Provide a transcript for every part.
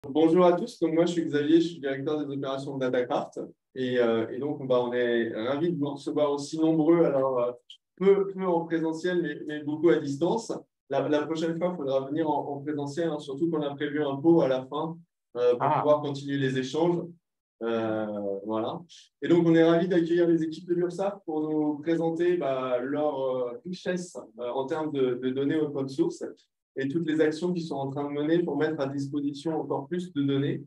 Bonjour à tous, donc moi je suis Xavier, je suis directeur des opérations de Datacraft et donc on est ravis de vous recevoir aussi nombreux, alors peu en présentiel mais beaucoup à distance. La prochaine fois, il faudra venir en présentiel, hein, surtout qu'on a prévu un pot à la fin pour pouvoir continuer les échanges. Voilà. Et donc on est ravis d'accueillir les équipes de l'URSSAF pour nous présenter leur richesse en termes de données open source et toutes les actions qu'ils sont en train de mener pour mettre à disposition encore plus de données.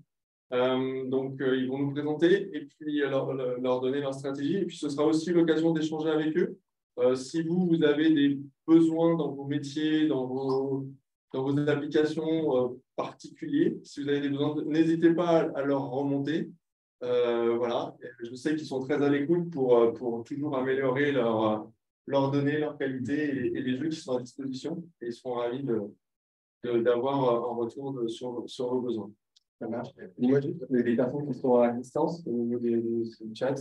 Ils vont nous présenter et puis leur donner leur stratégie. Et puis, ce sera aussi l'occasion d'échanger avec eux. Si vous avez des besoins dans vos métiers, dans vos applications particuliers, si vous avez des besoins, n'hésitez pas à leur remonter. Voilà. Je sais qu'ils sont très à l'écoute pour toujours améliorer leurs données, leur qualité et les jeux qui sont à disposition. Et ils seront ravis d'avoir un retour sur vos besoins. Ça marche. Dis-moi juste, les personnes qui sont à distance au niveau du chat.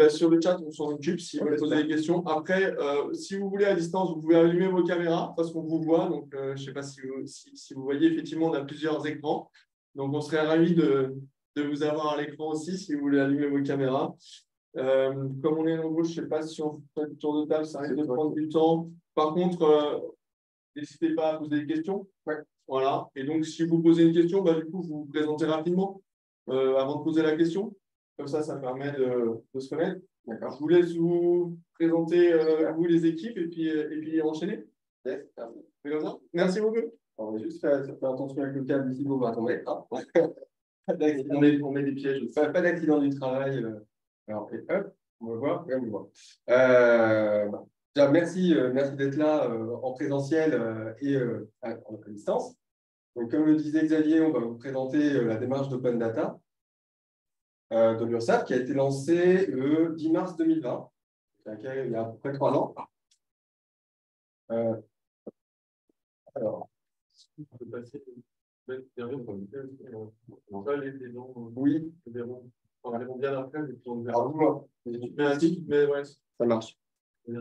Sur le chat, on s'en occupe si vous voulez poser des questions. Après, si vous voulez à distance, vous pouvez allumer vos caméras parce qu'on vous voit. Donc, je ne sais pas si vous voyez, effectivement, on a plusieurs écrans. Donc, on serait ravis de vous avoir à l'écran aussi si vous voulez allumer vos caméras. Comme on est nombreux, je ne sais pas si on fait le tour de table, ça risque de prendre du temps. Par contre, n'hésitez pas à poser des questions. Ouais. Voilà. Et donc, si vous posez une question, du coup, vous vous présentez rapidement avant de poser la question. Comme ça permet de se connaître. D'accord. Je vous laisse vous présenter, vous, les équipes, et puis enchaîner. Yes. Merci beaucoup. On va juste faire attention avec le câble ici, on va tomber. On met des pièges. Pas d'accident du travail. Alors, et hop, on va voir. Et on voit. Déjà, merci d'être là en présentiel et à distance. Donc, comme le disait Xavier, on va vous présenter la démarche d'Open Data de l'URSSAF qui a été lancée le 10 mars 2020, il y a à peu près 3 ans. Alors, On peut passer les gens oui. On verront bien après. Alors, dis-moi. Mais ouais. Ça marche. On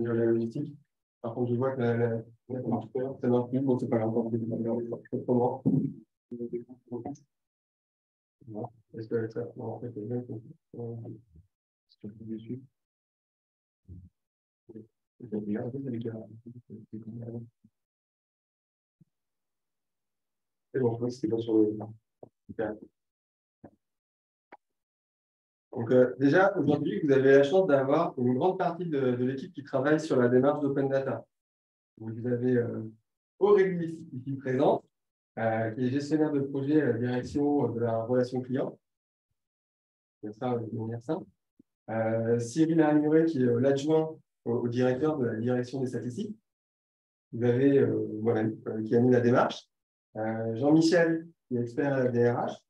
la logistique. Par contre, je vois que ça marche pas. Ça marche plus. Bon, c'est pas grave. Comment est-ce que ça en fait, c'est dessus. C'est bon, c'est pas sur le. Donc, déjà, aujourd'hui, vous avez la chance d'avoir une grande partie de l'équipe qui travaille sur la démarche d'Open Data. Vous avez Aurélie ici présente, qui est gestionnaire de projet à la direction de la relation client. C'est ça, de manière simple. Cyril Armuré, qui est l'adjoint au directeur de la direction des statistiques. Vous avez moi-même qui a mis la démarche. Jean-Michel, qui est expert à la DRH.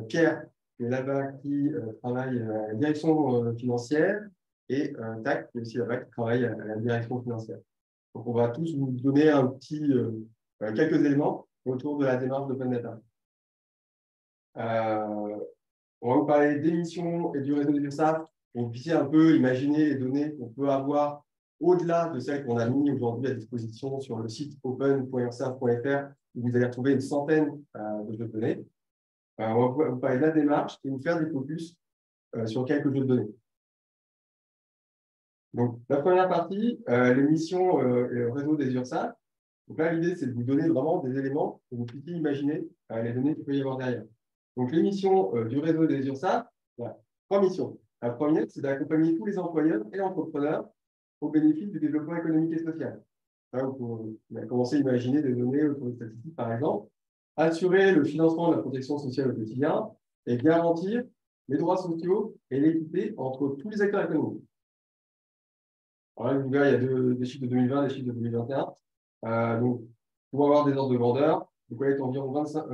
Pierre, qui est là-bas, qui travaille à la direction financière. Et Tac, qui est aussi là-bas, qui travaille à la direction financière. Donc, on va tous vous donner quelques éléments autour de la démarche d'Open Data. On va vous parler des missions et du réseau de l'URSSAF pour que vous puissiez un peu imaginer les données qu'on peut avoir au-delà de celles qu'on a mises aujourd'hui à disposition sur le site open.ursaf.fr où vous allez retrouver une centaine de jeux de données. On va vous parler de la démarche et vous faire des focus sur quelques jeux de données. Donc, la première partie, les missions et le réseau des URSSAF. Donc là, l'idée, c'est de vous donner vraiment des éléments pour que vous puissiez imaginer les données qu'il peut y avoir derrière. Donc, les missions du réseau des URSSAF, voilà, 3 missions. La première, c'est d'accompagner tous les employeurs et entrepreneurs au bénéfice du développement économique et social. Là, on a commencé à imaginer des données autour des statistiques, par exemple. Assurer le financement de la protection sociale au quotidien et garantir les droits sociaux et l'équité entre tous les acteurs économiques. Alors là, vous verrez, il y a des chiffres de 2020, des chiffres de 2021. Donc, pour avoir des ordres de grandeur, vous collectez environ 25.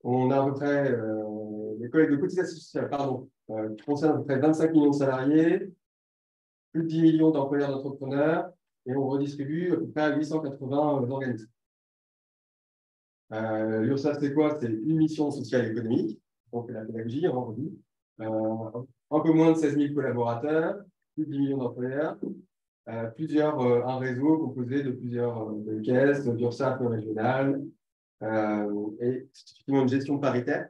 On a à peu près les collectes de cotisations sociales, qui concernent à peu près 25 millions de salariés, plus de 10 millions d'employeurs d'entrepreneurs, et on redistribue à peu près à 880 organismes. L'URSSAF, c'est quoi? C'est une mission sociale et économique, donc la pédagogie, on dit. Un peu moins de 16 000 collaborateurs, plus de 10 millions d'employeurs, un réseau composé de plusieurs caisses, d'URSSAF régionales, et c'est effectivement une gestion paritaire,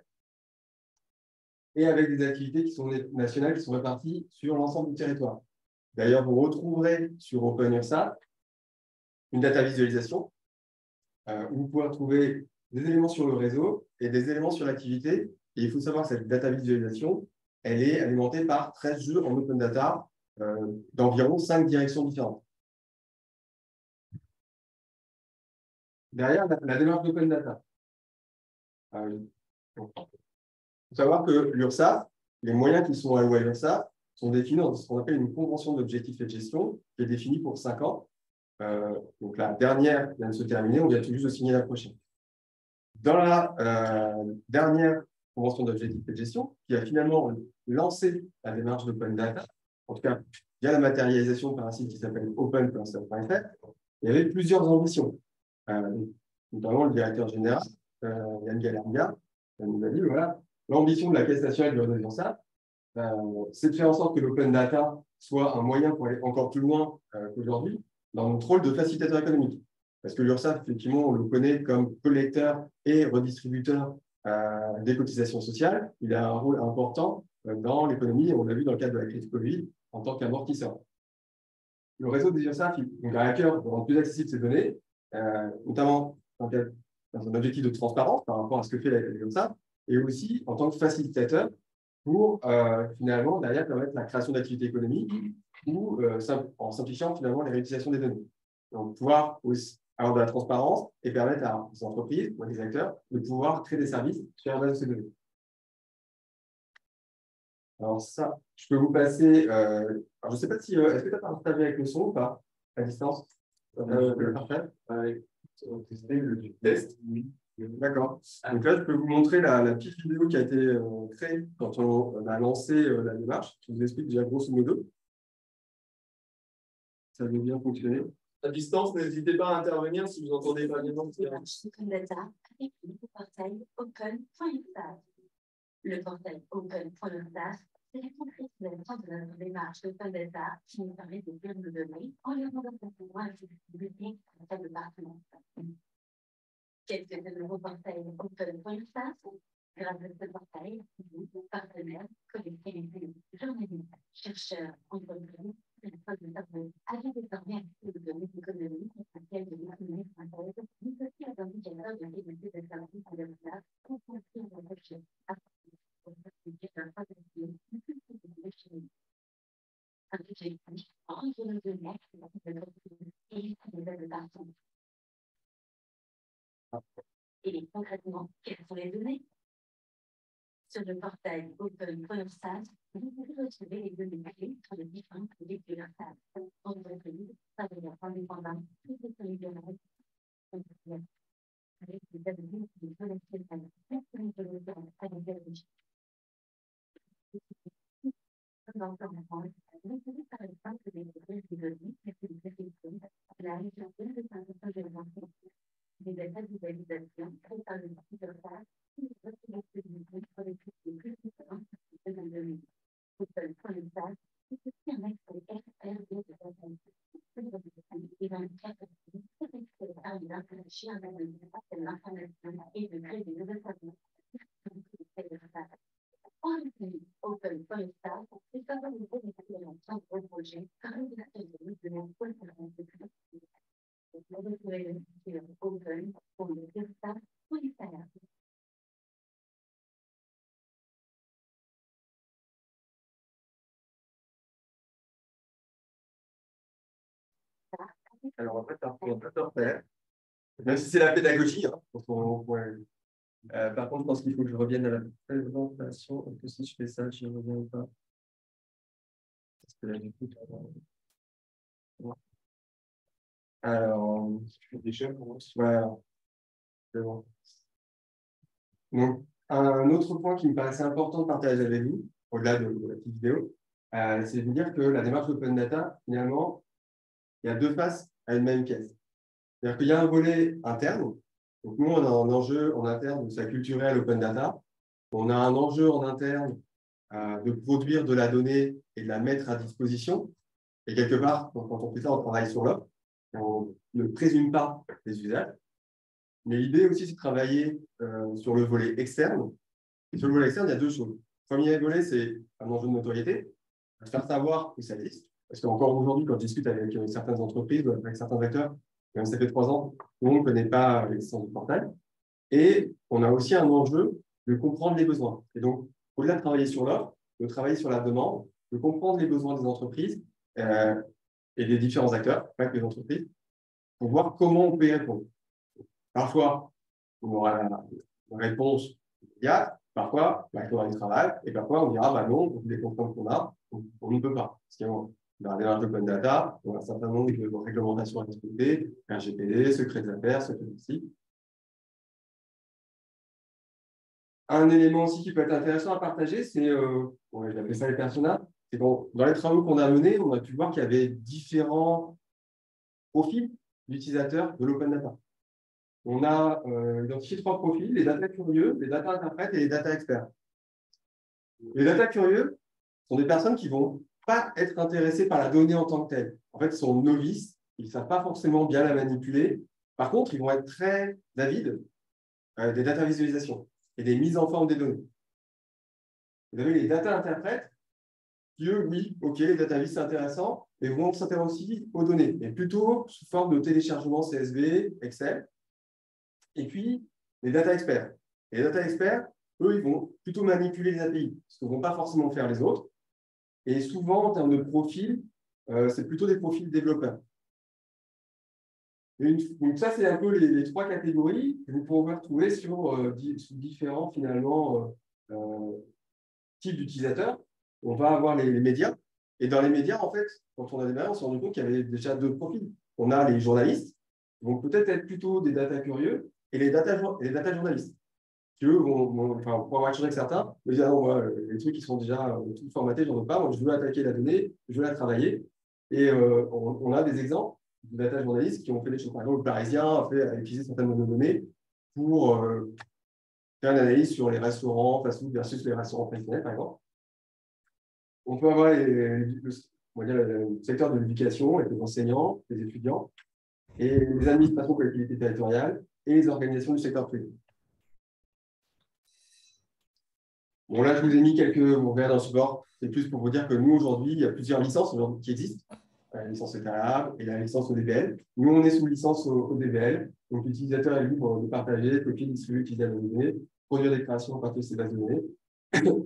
et avec des activités qui sont nationales, qui sont réparties sur l'ensemble du territoire. D'ailleurs, vous retrouverez sur OpenURSA une data visualisation où vous pouvez retrouver des éléments sur le réseau et des éléments sur l'activité. Et il faut savoir que cette data visualisation, elle est alimentée par 13 jeux en open data d'environ 5 directions différentes. Derrière, la démarche d'open data. Il faut savoir que l'URSSAF, les moyens qui sont alloués à l'URSSAF sont définis dans ce qu'on appelle une convention d'objectifs et de gestion qui est définie pour 5 ans. Donc la dernière vient de se terminer, on vient tout juste de signer la prochaine. Dans la dernière convention d'objectifs et de gestion, qui a finalement lancé la démarche d'open data, en tout cas via la matérialisation par un site qui s'appelle open.fr, il y avait plusieurs ambitions. Notamment le directeur général, Yann Galerga, nous a dit, voilà, l'ambition de la Caisse nationale du réseau des URSSAF, c'est de faire en sorte que l'open data soit un moyen pour aller encore plus loin qu'aujourd'hui dans notre rôle de facilitateur économique. Parce que l'URSSAF, effectivement, on le connaît comme collecteur et redistributeur des cotisations sociales. Il a un rôle important dans l'économie, et on l'a vu dans le cadre de la crise Covid, en tant qu'amortisseur. Le réseau des URSSAF a à cœur de rendre plus accessibles ces données, notamment dans un objectif de transparence par rapport à ce que fait l'URSSAF, et aussi en tant que facilitateur pour finalement derrière permettre la création d'activités économiques ou en simplifiant finalement les réutilisations des données. Donc pouvoir aussi avoir de la transparence et permettre à des entreprises ou à des acteurs de pouvoir créer des services sur la base de ces données. Alors ça, je peux vous passer. Alors je ne sais pas si est-ce que tu as partagé avec le son ou pas à distance. Parfait. Le test. Oui. D'accord. Donc là, je peux vous montrer la petite vidéo qui a été créée quand on a lancé la démarche, qui vous explique déjà grosso modo. Ça veut bien fonctionner. À distance, n'hésitez pas à intervenir si vous entendez pas bien. Open Data avec le portail open.ursaf. Le portail open.ursaf, c'est la concrétisation de notre démarche d'Open Data qui nous permet de lire nos données en leur rendant facilement accessibilité à la table partenaire. Qu'est-ce que le nouveau portail open.ursaf? Grâce à ce portail, vous, partenaires, collectivités, journalistes, chercheurs, entreprises, avec désormais accès aux données économiques essentielles de l'économie française, mais aussi aux indicateurs de qualité de service à l'URSSAF pour construire la recherche pour faciliter la production de toutes les chimiques. Un objectif rendre nos données accessibles et éviter les aides partout. Et concrètement, quelles sont les données? Sur le portail open.ursaf, vous pouvez retrouver les données clés sur les différentes politiques de l'URSSAF, entreprises, travailleurs indépendants, tout ce qui est avec des abonnés qui sont relationnels, personne de l'auteur avec des riches. Dans le temps, vous pouvez par exemple découvrir des données qui sont des effectifs, la région de l'information de l'enfant, des data visualisation, créées par le site de l'URSSAF, et les autres activités pour les plus différentes de la donnée. Open.ursaf, c'est aussi un accès RRD de la donnée. Et dans le cadre de cet accès à l'interagir avec l'information et de créer des nouvelles services. En plus, Open.ursaf, c'est favoriser l'expérimentation de vos projets par une activité de la conférence de création. Vous retrouvez le site open.ursaf pour les salaires. Alors, en fait, on peut pas faire. Même si c'est la pédagogie. Hein, par contre, je pense qu'il faut que je revienne à la présentation. Est-ce que si je fais ça, je ne reviens pas? Parce que là, du coup, alors, je fais des chefs pour moi. Voilà. C'est bon. Donc, un autre point qui me paraissait important de partager avec vous, au-delà de la petite vidéo, c'est de vous dire que la démarche Open Data, finalement, il y a deux faces à une même pièce. C'est-à-dire qu'il y a un volet interne. Donc, nous, on a un enjeu en interne de sa culturelle Open Data. On a un enjeu en interne de produire de la donnée et de la mettre à disposition. Et quelque part, quand on fait ça, on travaille sur l'offre. On ne présume pas les usages. Mais l'idée aussi, c'est de travailler sur le volet externe. Et sur le volet externe, il y a deux choses. Le premier volet, c'est un enjeu de notoriété, faire savoir que ça existe. Parce qu'encore aujourd'hui, quand je discute avec certaines entreprises, avec certains acteurs, même ça fait 3 ans, on ne connaît pas l'existence du portail. Et on a aussi un enjeu de comprendre les besoins. Et donc, au-delà de travailler sur l'offre, de travailler sur la demande, de comprendre les besoins des entreprises et des différents acteurs, pas que les entreprises, pour voir comment on peut y répondre. Parfois, on aura la réponse immédiate, parfois, il faudra du travail, et parfois, on dira, non, pour les contraintes qu'on a, on ne peut pas. Parce qu'on a un démarrage d'open data, on a un certain nombre de réglementations à respecter, RGPD, secret des affaires, secret aussi. Un élément aussi qui peut être intéressant à partager, c'est, j'appelle ça les personas, c'est dans les travaux qu'on a menés, on a pu voir qu'il y avait différents profils d'utilisateurs de l'open data. On a identifié 3 profils, les data curieux, les data interprètes et les data experts. Les data curieux sont des personnes qui ne vont pas être intéressées par la donnée en tant que telle. En fait, ils sont novices, ils ne savent pas forcément bien la manipuler. Par contre, ils vont être très avides des data visualisations et des mises en forme des données. Vous avez les data interprètes qui, eux, oui, OK, les data vis, c'est intéressant, mais vont s'intéresser aussi aux données, et plutôt sous forme de téléchargement CSV, Excel. Et puis, les data experts. Et les data experts, eux, ils vont plutôt manipuler les API, ce que ne vont pas forcément faire les autres. Et souvent, en termes de profil, c'est plutôt des profils développeurs. Donc ça, c'est un peu les 3 catégories que vous pouvez retrouver sur différents, finalement, types d'utilisateurs. On va avoir les médias. Et dans les médias, en fait, quand on a démarré, on s'est rendu compte qu'il y avait déjà 2 profils. On a les journalistes, qui vont peut-être être plutôt des data curieux, et les data journalistes, qui eux vont avoir échangé avec certains, mais dire non, moi, les trucs qui sont déjà tout formatés, j'en veux pas, moi je veux attaquer la donnée, je veux la travailler. Et on a des exemples de data journalistes qui ont fait des choses. Par exemple, le Parisien a utilisé certaines de nos données pour faire une analyse sur les restaurants fast-food versus les restaurants traditionnels, par exemple. On peut avoir le secteur de l'éducation avec les enseignants, les étudiants, et les administrations collectivités territoriales et les organisations du secteur privé. Bon, là, je vous ai mis vous regardez dans le support, c'est plus pour vous dire que nous, aujourd'hui, il y a plusieurs licences qui existent. La licence Etalab et la licence ODBL. Nous, on est sous licence ODBL. Donc, l'utilisateur est libre de partager, copier, distribuer, utiliser la donnée, produire des créations à partir de ces bases de données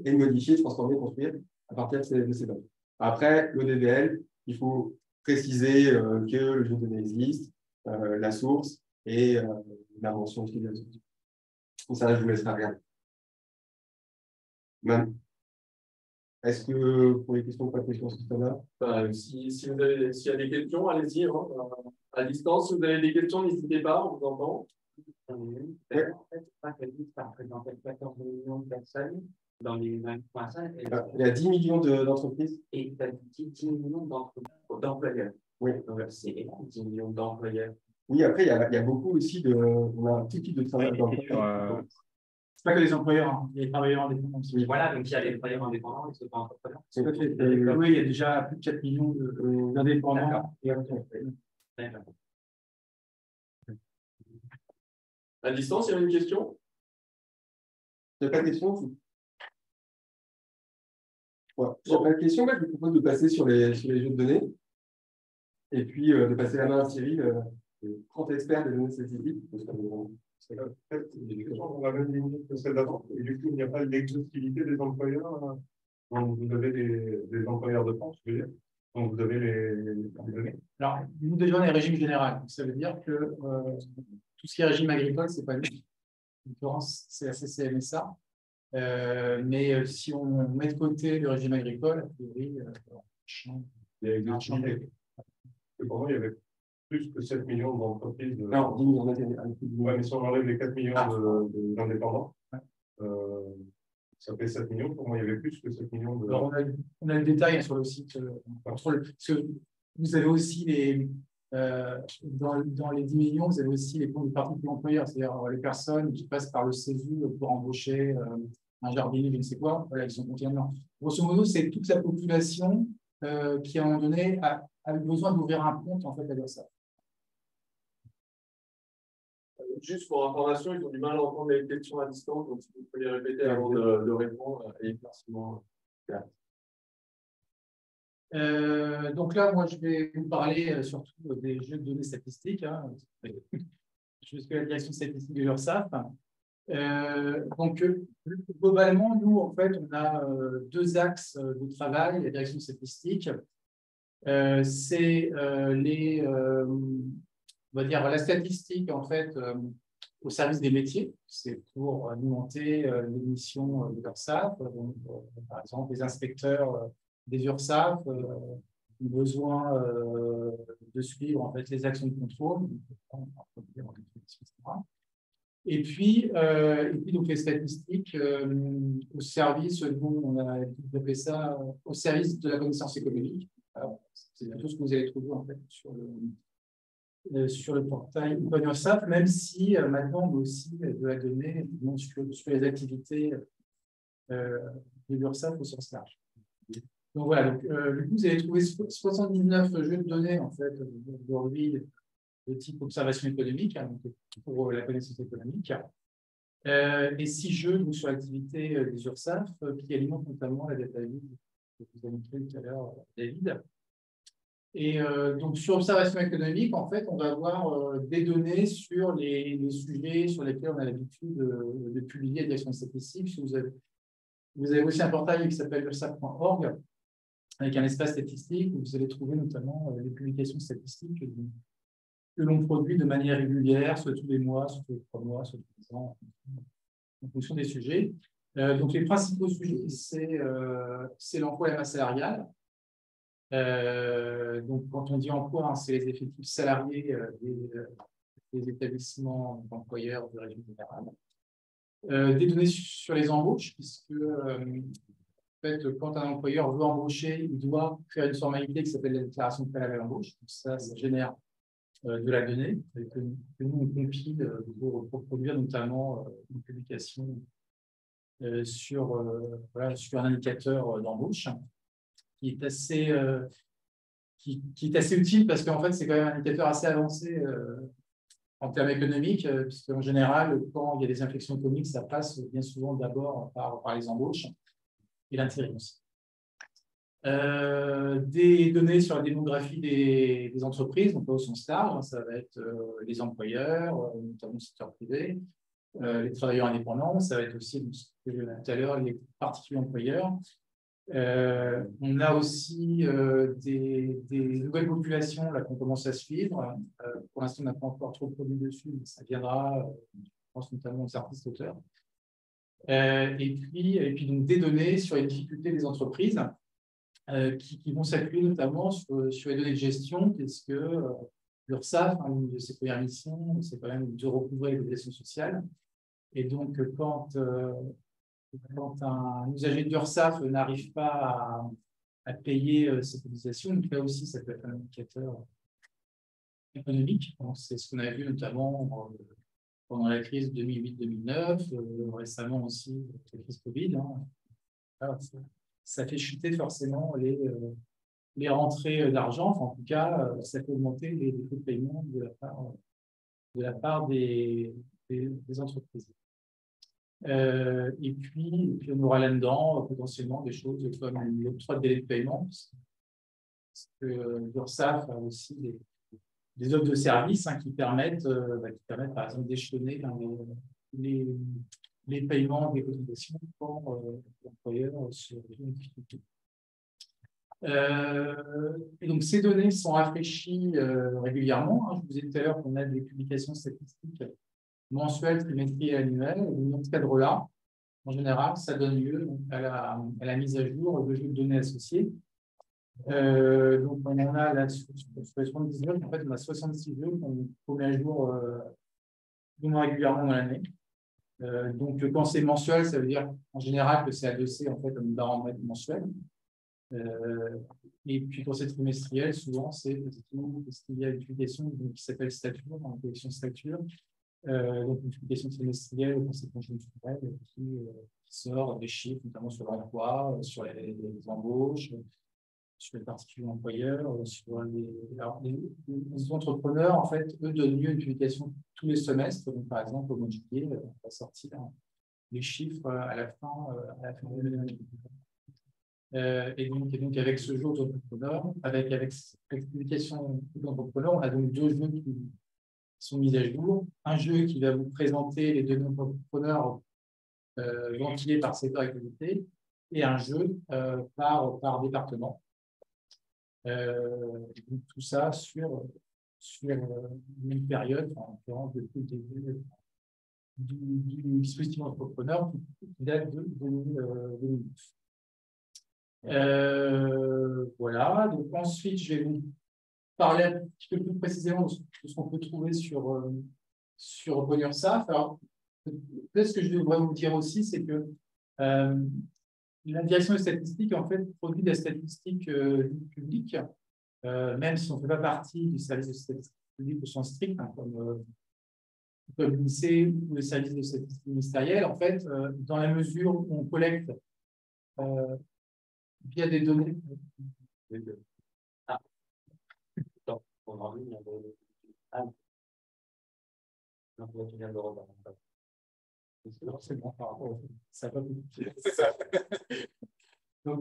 et modifier, transformer, construire à partir de ces bases. Après, l'ODBL, il faut préciser que le jeu de données existe, la source et l'invention de la source. Donc, ça, je vous laisserai regarder. Est-ce que pour les questions, pas de questions sur ça s'il y a des questions, allez-y. Hein. À distance, si vous avez des questions, n'hésitez pas, on vous entend. En fait, ça représente 14 millions de personnes dans les 20%. Il y a 10 millions d'entreprises. Et tu as dit 10 millions d'employeurs. Oui. Donc, c'est 10 millions d'employeurs. Oui, après, il y a beaucoup aussi on a un tout type de travail d'employeurs. C'est pas que les employeurs, hein. Il y a les travailleurs indépendants aussi. Oui, voilà, donc il y a les travailleurs indépendants et les auto-entrepreneurs. Oui, il y a déjà plus de 4 millions d'indépendants. D'accord. À distance, il y a une question? Il n'y a pas de question? Voilà. Si il n'y a pas de question, je vous propose de passer sur les jeux de données et puis de passer la main à Cyril, 30 experts des données statistiques. On va même limiter que celle d'avant. Et du coup, il n'y a pas l'exhaustivité des employeurs. Donc, vous avez des employeurs de France, je veux dire. Donc, vous avez les données. Alors, nous déjà, on est régime général. Ça veut dire que tout ce qui est régime agricole, ce n'est pas nous. En l'occurrence, c'est la CCMSA. Mais si on met de côté le régime agricole, a priori, Il y a l'exhaustivité. Pour moi, il y avait plus que 7 millions d'entreprises. Non, 10 millions d'entreprises. Oui, mais si on enlève les 4 millions d'indépendants, ça fait 7 millions. Pour moi, il y avait plus que 7 millions de. Alors, on a le détail sur le site. Parce que vous avez aussi dans les 10 millions, vous avez aussi les comptes de particuliers employeurs, c'est-à-dire les personnes qui passent par le CESU pour embaucher un jardinier, je ne sais quoi, voilà, ils sont comptés là-dedans. Grosso modo, c'est toute la population qui, à un moment donné, a eu besoin d'ouvrir un compte en fait à ça. juste pour information, ils ont du mal à entendre les questions à distance, donc si vous pouvez les répéter avant de répondre, et forcément. Donc là, moi, je vais vous parler surtout des jeux de données statistiques. Hein. Je suis la direction statistique de l'URSSAF. Donc, globalement, nous, en fait, on a deux axes de travail, la direction statistique. C'est on va dire, la statistique, en fait, au service des métiers. C'est pour alimenter les missions de l'URSSAF. Donc, par exemple, les inspecteurs des URSSAF ont besoin de suivre, en fait, les actions de contrôle. Et puis, donc les statistiques au service, nous, on a développé ça au service de la connaissance économique. C'est tout ce que vous allez trouver en fait sur le portail UrSSAF, même si maintenant on a aussi de la donnée sur les activités de l'URSSAF au sens large. Donc voilà, donc, vous allez trouver 79 jeux de données en fait aujourd'hui de type observation économique, hein, donc pour la connaissance économique, et 6 jeux donc, sur l'activité des URSSAF qui alimentent notamment la data vide que vous avez montré tout à l'heure, David. Et donc sur observation économique, en fait, on va avoir des données sur les sujets sur lesquels on a l'habitude de publier des actions statistiques. Vous avez aussi un portail qui s'appelle ursaf.org avec un espace statistique où vous allez trouver notamment les publications statistiques que l'on produit de manière régulière, soit tous les mois, soit tous les 3 mois, soit tous les ans, en fonction des sujets. Donc, les principaux sujets, c'est l'emploi et la masse salariale. Donc, quand on dit emploi, hein, c'est les effectifs salariés des établissements d'employeurs du régime général. Des données sur les embauches, puisque en fait, quand un employeur veut embaucher, il doit faire une formalité qui s'appelle la déclaration préalable à l'embauche. Ça génère de la donnée que nous on compile pour produire notamment une publication sur un indicateur d'embauche qui est assez utile parce qu'en fait c'est quand même un indicateur assez avancé en termes économiques, puisqu'en général quand il y a des inflexions économiques ça passe bien souvent d'abord par les embauches et l'intérim aussi. Des données sur la démographie des entreprises, donc au sens large, hein, ça va être les employeurs, notamment le secteur privé, les travailleurs indépendants, ça va être aussi, ce que je disais tout à l'heure, les particuliers employeurs. On a aussi des nouvelles populations qu'on commence à suivre. Pour l'instant, on n'a pas encore trop de produits dessus, mais ça viendra, je pense notamment aux artistes-auteurs. Et puis donc, des données sur les difficultés des entreprises. Qui vont s'appuyer notamment sur les données de gestion, puisque l'URSSAF, une de ses premières missions, c'est quand même de recouvrer les obligations sociales. Et donc, quand un usager de l'URSSAF n'arrive pas à payer ses cotisations, donc là aussi, ça peut être un indicateur économique. C'est ce qu'on a vu notamment pendant la crise 2008-2009, récemment aussi, la crise Covid. Hein. Alors, ça fait chuter forcément les rentrées d'argent. Enfin, en tout cas, ça fait augmenter les défauts de paiement de la part des entreprises. Et puis, on aura là-dedans potentiellement des choses comme l'octroi de délai de paiement, parce que l'URSSAF a aussi des offres de services qui permettent, par exemple, d'échelonner les paiements des cotisations pour l'employeur sur une difficulté. Et donc, ces données sont rafraîchies régulièrement. Hein. Je vous ai dit tout à l'heure qu'on a des publications statistiques mensuelles, trimestrielles et annuelles. Et dans ce cadre-là, en général, ça donne lieu à la mise à jour de jeux de données associés. Donc, on en a là sur les 79, en fait, on a 66 jeux qu'on met à jour régulièrement dans l'année. Donc, quand c'est mensuel, ça veut dire en général que c'est adossé en fait, comme baromètre mensuel. Et puis, quand c'est trimestriel, souvent, c'est parce qu'il y a une publication qui s'appelle Stature, une collection Stature. Donc, une publication trimestrielle aux conséquences conjoncturelles qui sort des chiffres, notamment sur l'emploi, sur les embauches, les particuliers employeurs, sur les entrepreneurs, en fait, eux donnent lieu à une publication tous les semestres. Donc, par exemple, au mois de juillet, on va sortir les chiffres à la fin de l'année. Et donc, avec ce jour d'entrepreneur, avec cette publication d'entrepreneur, on a donc 2 jeux qui sont mis à jour. Un jeu qui va vous présenter les données d'entrepreneurs ventilés par secteur d'activité et un jeu par département. Donc, tout ça sur une période, en l'occurrence depuis le début du dispositif entrepreneur qui date de 2009. Voilà, donc ensuite je vais vous parler un petit peu plus précisément de ce qu'on peut trouver sur PowerSAF. Alors, peut-être ce que je devrais vous dire aussi, c'est que la direction des statistiques en fait produit des statistiques publiques, même si on ne fait pas partie du service de statistiques publiques au sens strict, hein, comme l'INSEE ou les services de statistiques ministériels. En fait, dans la mesure où on collecte via des données. Donc,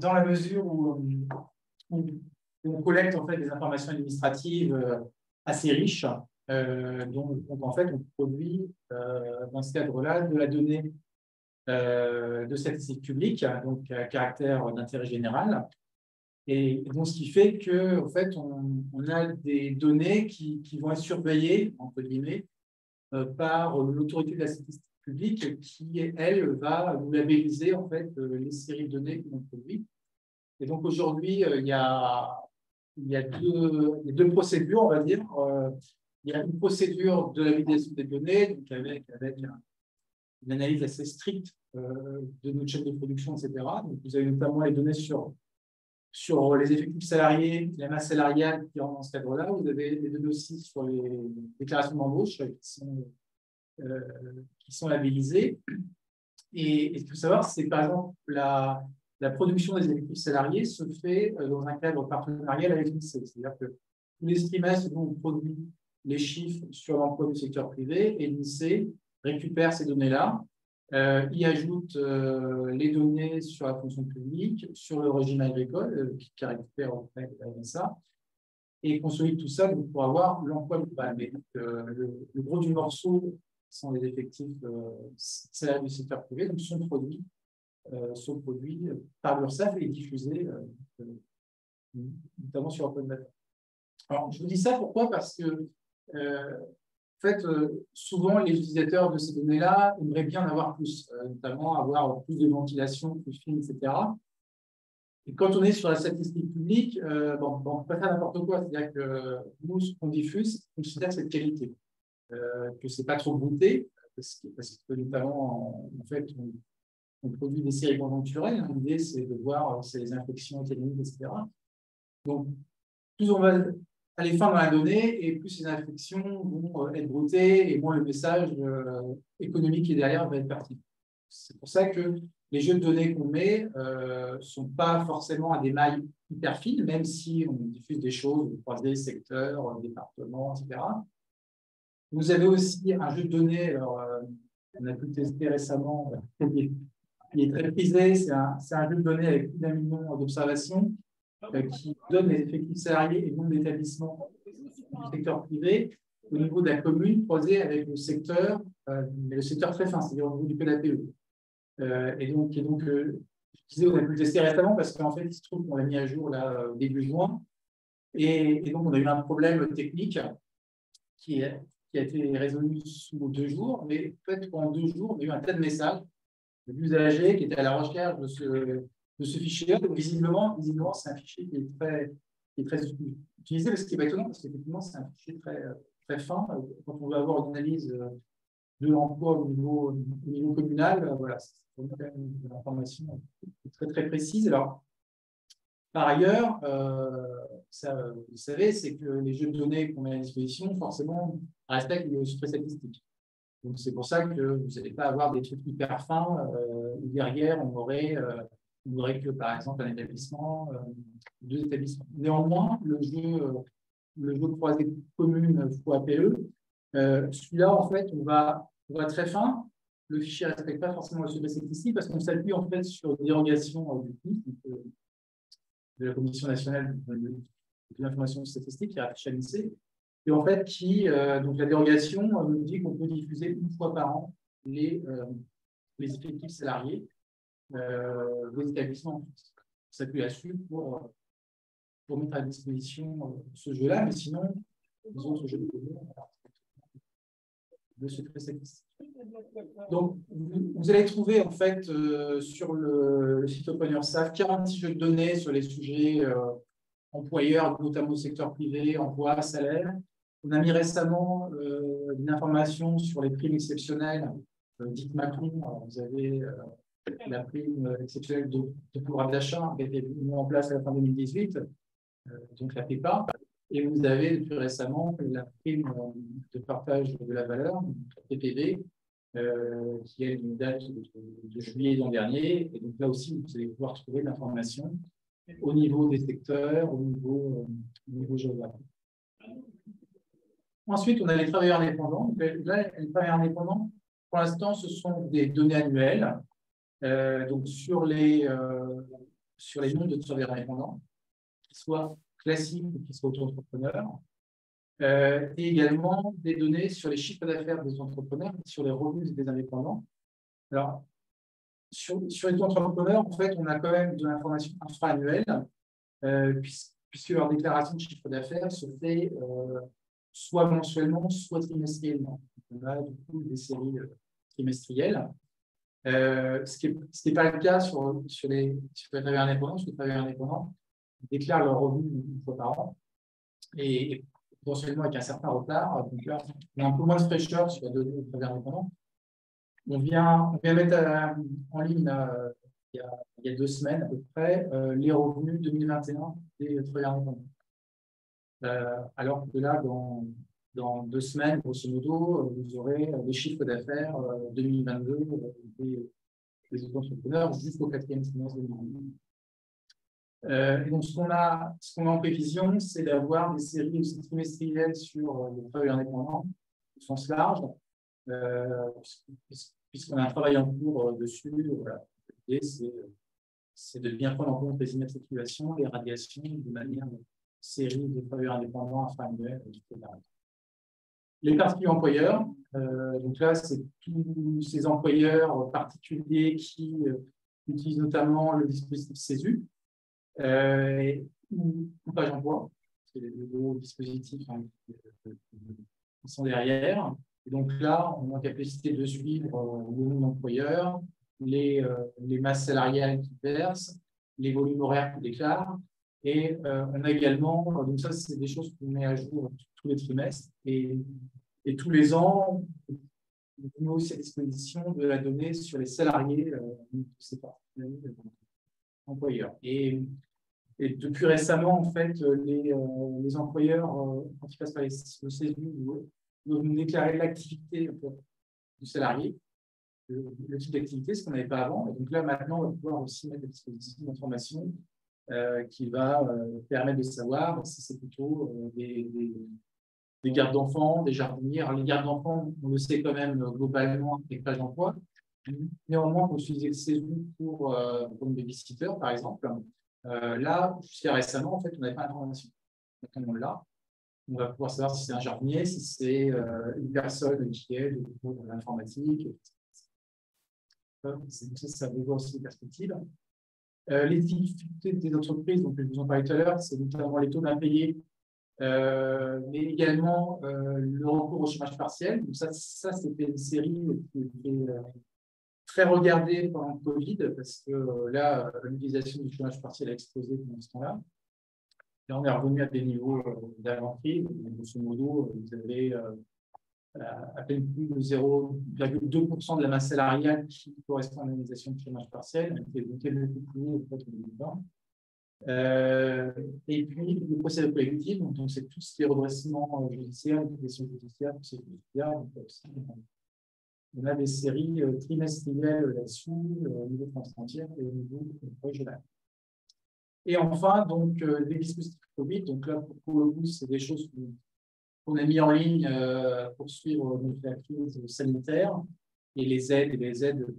dans la mesure où on collecte en fait des informations administratives assez riches, donc en fait on produit dans ce cadre-là de la donnée de statistiques publiques, donc à caractère d'intérêt général. Et donc, ce qui fait que, en fait, on a des données qui vont être surveillées, entre guillemets, par l'autorité de la statistique publique qui, elle, va nous labelliser, en fait, les séries de données que l'on produit. Et donc, aujourd'hui, il y a 2 procédures, on va dire. Il y a une procédure de la validation des données, donc avec une analyse assez stricte de notre chaîne de production, etc. Donc, vous avez notamment les données sur les effectifs salariés, la masse salariale qui rentre dans ce cadre-là. Vous avez les données aussi sur les déclarations d'embauche qui sont labellisées. Et ce qu'il faut savoir, c'est par exemple la production des effectifs salariés se fait dans un cadre partenarial avec l'INSEE. C'est-à-dire que tous les trimestres, on produit les chiffres sur l'emploi du secteur privé et l'INSEE récupère ces données-là, y ajoute les données sur la fonction publique, sur le régime agricole, qui récupère en fait ça, et consolide tout ça donc, pour avoir l'emploi global. Mais le gros du morceau sont les effectifs salariés du secteur privé, donc sont produits par l'URSSAF et diffusés notamment sur Open Data. Alors, je vous dis ça pourquoi? Parce que en fait, souvent, les utilisateurs de ces données-là aimeraient bien en avoir plus, notamment avoir plus de ventilation, plus fine, etc. Et quand on est sur la statistique publique, on ne peut pas faire n'importe quoi. C'est-à-dire que nous, ce qu'on diffuse, on considère cette qualité, que ce n'est pas trop brouté, parce que notamment, en fait, on produit des séries conjoncturelles. L'idée, c'est de voir les infections épidémiques, etc. Donc, plus on va aller fin dans la donnée, et plus ces infections vont être broutées, et moins le message économique qui est derrière va être pertinent. C'est pour ça que les jeux de données qu'on met ne sont pas forcément à des mailles hyper fines, même si on diffuse des choses, croisés, secteurs, départements, etc. Vous avez aussi un jeu de données, alors, on a pu le tester récemment, qui est très prisé, c'est un jeu de données avec plus d'1 million d'observations, qui donne les effectifs salariés et nombre d'établissements du secteur privé au niveau de la commune, croisé avec le secteur, mais le secteur très fin, c'est-à-dire au niveau du PLAPE. Et donc je disais, on a pu le tester récemment parce qu'en fait, il se trouve qu'on l'a mis à jour là, début juin. Et donc, on a eu un problème technique qui a été résolu sous 2 jours. Mais en fait, pendant 2 jours, on a eu un tas de messages de l'usager qui était à la recherche de ce fichier. Donc, visiblement c'est un fichier qui est très utilisé, mais ce qui est pas étonnant, parce qu'effectivement, c'est un fichier très fin. Quand on veut avoir une analyse de l'emploi au niveau communal, voilà, c'est quand même une information très précise. Alors, par ailleurs, ça, vous savez, c'est que les jeux de données qu'on met à disposition, forcément, respectent les secrets statistiques. Donc, c'est pour ça que vous n'allez pas avoir des trucs hyper fins où derrière, on aurait on voudrait que, par exemple, un établissement, deux établissements. Néanmoins, le jeu croisé commune fois APE, celui-là, en fait, on va très fin. Le fichier ne respecte pas forcément le secret statistique parce qu'on s'appuie en fait sur une dérogation du CNIS, de la Commission nationale de l'information statistique qui est affichée à l'INSEE, et en fait donc la dérogation nous dit qu'on peut diffuser une fois par an les effectifs salariés des établissements. On s'appuie là-dessus pour mettre à disposition ce jeu-là, mais sinon, les autres jeux de secret statistique. Donc, vous allez trouver en fait sur le site OpenURSAF 46 jeux de données sur les sujets employeurs, notamment au secteur privé, emploi, salaire. On a mis récemment une information sur les primes exceptionnelles dites Macron. Alors, vous avez la prime exceptionnelle de pouvoir d'achat qui a été mise en place à la fin 2018, donc la PEPA. Et vous avez depuis récemment la prime de partage de la valeur, la PPV, qui a une date de juillet l'an dernier. Et donc là aussi, vous allez pouvoir trouver de l'information au niveau des secteurs, au niveau géographique. Ensuite, on a les travailleurs indépendants. Là, les travailleurs indépendants, pour l'instant, ce sont des données annuelles. Donc sur les nombres de travailleurs indépendants, qu'ils soient classiques ou qu'ils soient auto-entrepreneurs, et également des données sur les chiffres d'affaires des entrepreneurs et sur les revenus des indépendants. Alors, sur les entrepreneurs, en fait, on a quand même de l'information infra-annuelle, puisque leur déclaration de chiffre d'affaires se fait soit mensuellement, soit trimestriellement. On a du coup des séries trimestrielles. Ce qui n'est pas le cas sur les travailleurs indépendants, parce que les travailleurs indépendants déclarent leurs revenus une fois par an, et potentiellement avec un certain retard. Donc là, on a un peu moins de fraîcheur sur la donnée des travailleurs indépendants. On vient mettre en ligne il y a 2 semaines à peu près les revenus 2021 des travailleurs indépendants. Alors que là, dans 2 semaines, grosso modo, vous aurez des chiffres d'affaires 2022 des auto-entrepreneurs jusqu'au 4e trimestre 2022. Et donc, ce qu'on a en prévision, c'est d'avoir des séries aussi trimestrielles sur les travailleurs indépendants au sens large, puisqu'on a un travail en cours dessus. Voilà. L'idée, c'est de bien prendre en compte les immatriculations, les radiations, de manière série de travailleurs indépendants infra-annuels, etc. Les particuliers employeurs, donc là, c'est tous ces employeurs particuliers qui utilisent notamment le dispositif CESU ou Page Emploi, c'est les gros dispositifs qui sont derrière. Et donc là, on a la capacité de suivre le nombre d'employeurs, les masses salariales qui versent, les volumes horaires qu'ils déclarent. Et on a également, donc ça, c'est des choses qu'on met à jour tous les trimestres. Et tous les ans, on met aussi à disposition de la donnée sur les salariés de ces particuliers employeurs. Et depuis récemment, en fait, les employeurs, quand ils passent par le CESU, doivent nous déclarer l'activité du salarié, le type d'activité, ce qu'on n'avait pas avant. Et donc là, maintenant, on va pouvoir aussi mettre à disposition une information qui va permettre de savoir si c'est plutôt des gardes d'enfants, des jardiniers. Alors, les gardes d'enfants, on le sait quand même globalement avec Page d'emploi. Néanmoins, on peut utiliser le CESU pour une babysitter, par exemple. Là, jusqu'à récemment, en fait, on n'avait pas d'information. Maintenant, on l'a. On va pouvoir savoir si c'est un jardinier, si c'est une personne qui est de l'informatique. Ça ouvre aussi des perspectives. Les difficultés des entreprises, donc je vous en parlais tout à l'heure, c'est notamment les taux d'impayés, mais également le recours au chômage partiel. Donc ça c'était une série qui était très regardée pendant le Covid, parce que là, l'utilisation du chômage partiel a explosé pendant ce temps-là. Là, on est revenu à des niveaux d'avant-crise. Grosso modo, vous avez à peine plus de 0,2% de la masse salariale qui correspond à l'indemnisation de chômage partiel, qui est beaucoup plus haut en 2020. Et puis, le procès collectif, donc c'est tout ce qui est redressement judiciaire, liquidation judiciaire, procès judiciaire. On a des séries trimestrielles là-dessus, au niveau France entière et au niveau régional. Et enfin, donc, les dispositifs Covid. Donc là, pour le coup, c'est des choses qu'on a mis en ligne pour suivre la crise sanitaire et les aides qui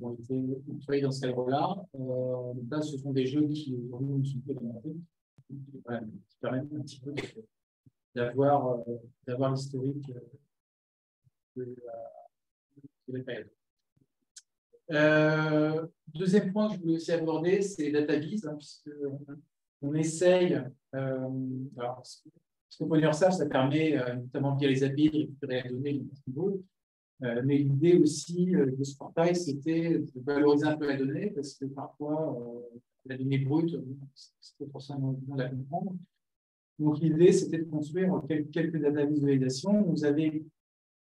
ont été employées dans ce cadre-là. Donc là, ce sont des jeux qui aujourd'hui ne sont plus alimentés, voilà, qui permettent un petit peu d'avoir l'historique de la période. Deuxième point que je voulais aussi aborder, c'est les data viz, puisque on essaye, alors, parce que pour l'URSSAF, ça permet, notamment via les API, de récupérer la donnée de niveau. Mais l'idée aussi de ce portail, c'était de valoriser un peu la donnée, parce que parfois, la donnée brute, c'est pas forcément bien de la comprendre. Donc, l'idée, c'était de construire quelques data visualisations. Vous avez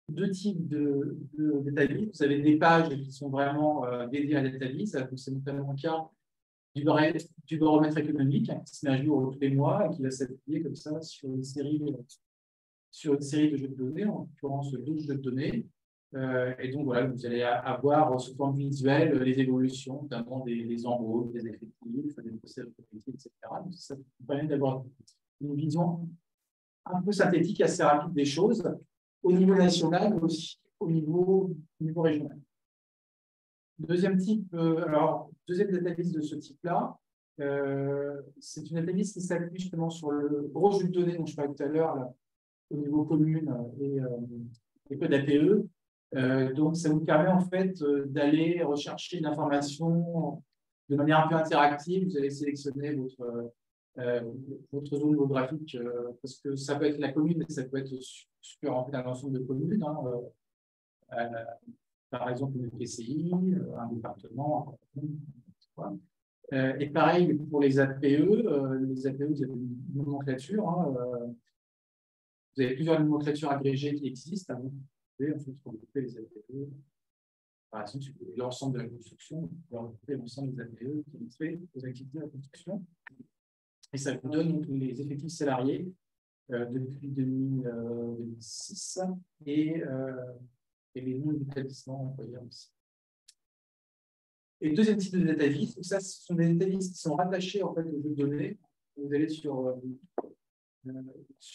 deux types de data viz. Vous avez des pages qui sont vraiment dédiées à la data viz. C'est notamment le cas du baromètre économique qui se met à jour tous les mois et qui va s'appuyer comme ça sur une série de jeux de données, en l'occurrence 12 jeux de données. Et donc, voilà, vous allez avoir sous forme visuelle les évolutions, notamment des embauches, des effectifs, des procédures, etc. Donc, ça vous permet d'avoir une vision un peu synthétique, assez rapide des choses, au niveau national, mais aussi au niveau régional. Deuxième type, deuxième dataviz de ce type-là, c'est une dataviz qui s'appuie justement sur le gros jeu de données dont je parlais tout à l'heure, au niveau commune et peu d'APE. Donc, ça vous permet en fait d'aller rechercher une information de manière un peu interactive. Vous allez sélectionner votre zone géographique, parce que ça peut être la commune, mais ça peut être sur en fait, un ensemble de communes. Par exemple, une PCI, un département, et pareil pour les APE. Les APE, vous avez une nomenclature. Vous avez plusieurs nomenclatures agrégées qui existent. Vous pouvez ensuite regrouper les APE. Par exemple, si vous voulez l'ensemble de la construction, vous pouvez regrouper l'ensemble des APE qui illustrent les activités de la construction. Et ça vous donne donc, les effectifs salariés depuis 2006 et les noms d'établissements employeurs aussi. Et le deuxième type de data viz, ça, ce sont des data viz qui sont rattachés en fait, aux jeux de données. Vous allez sur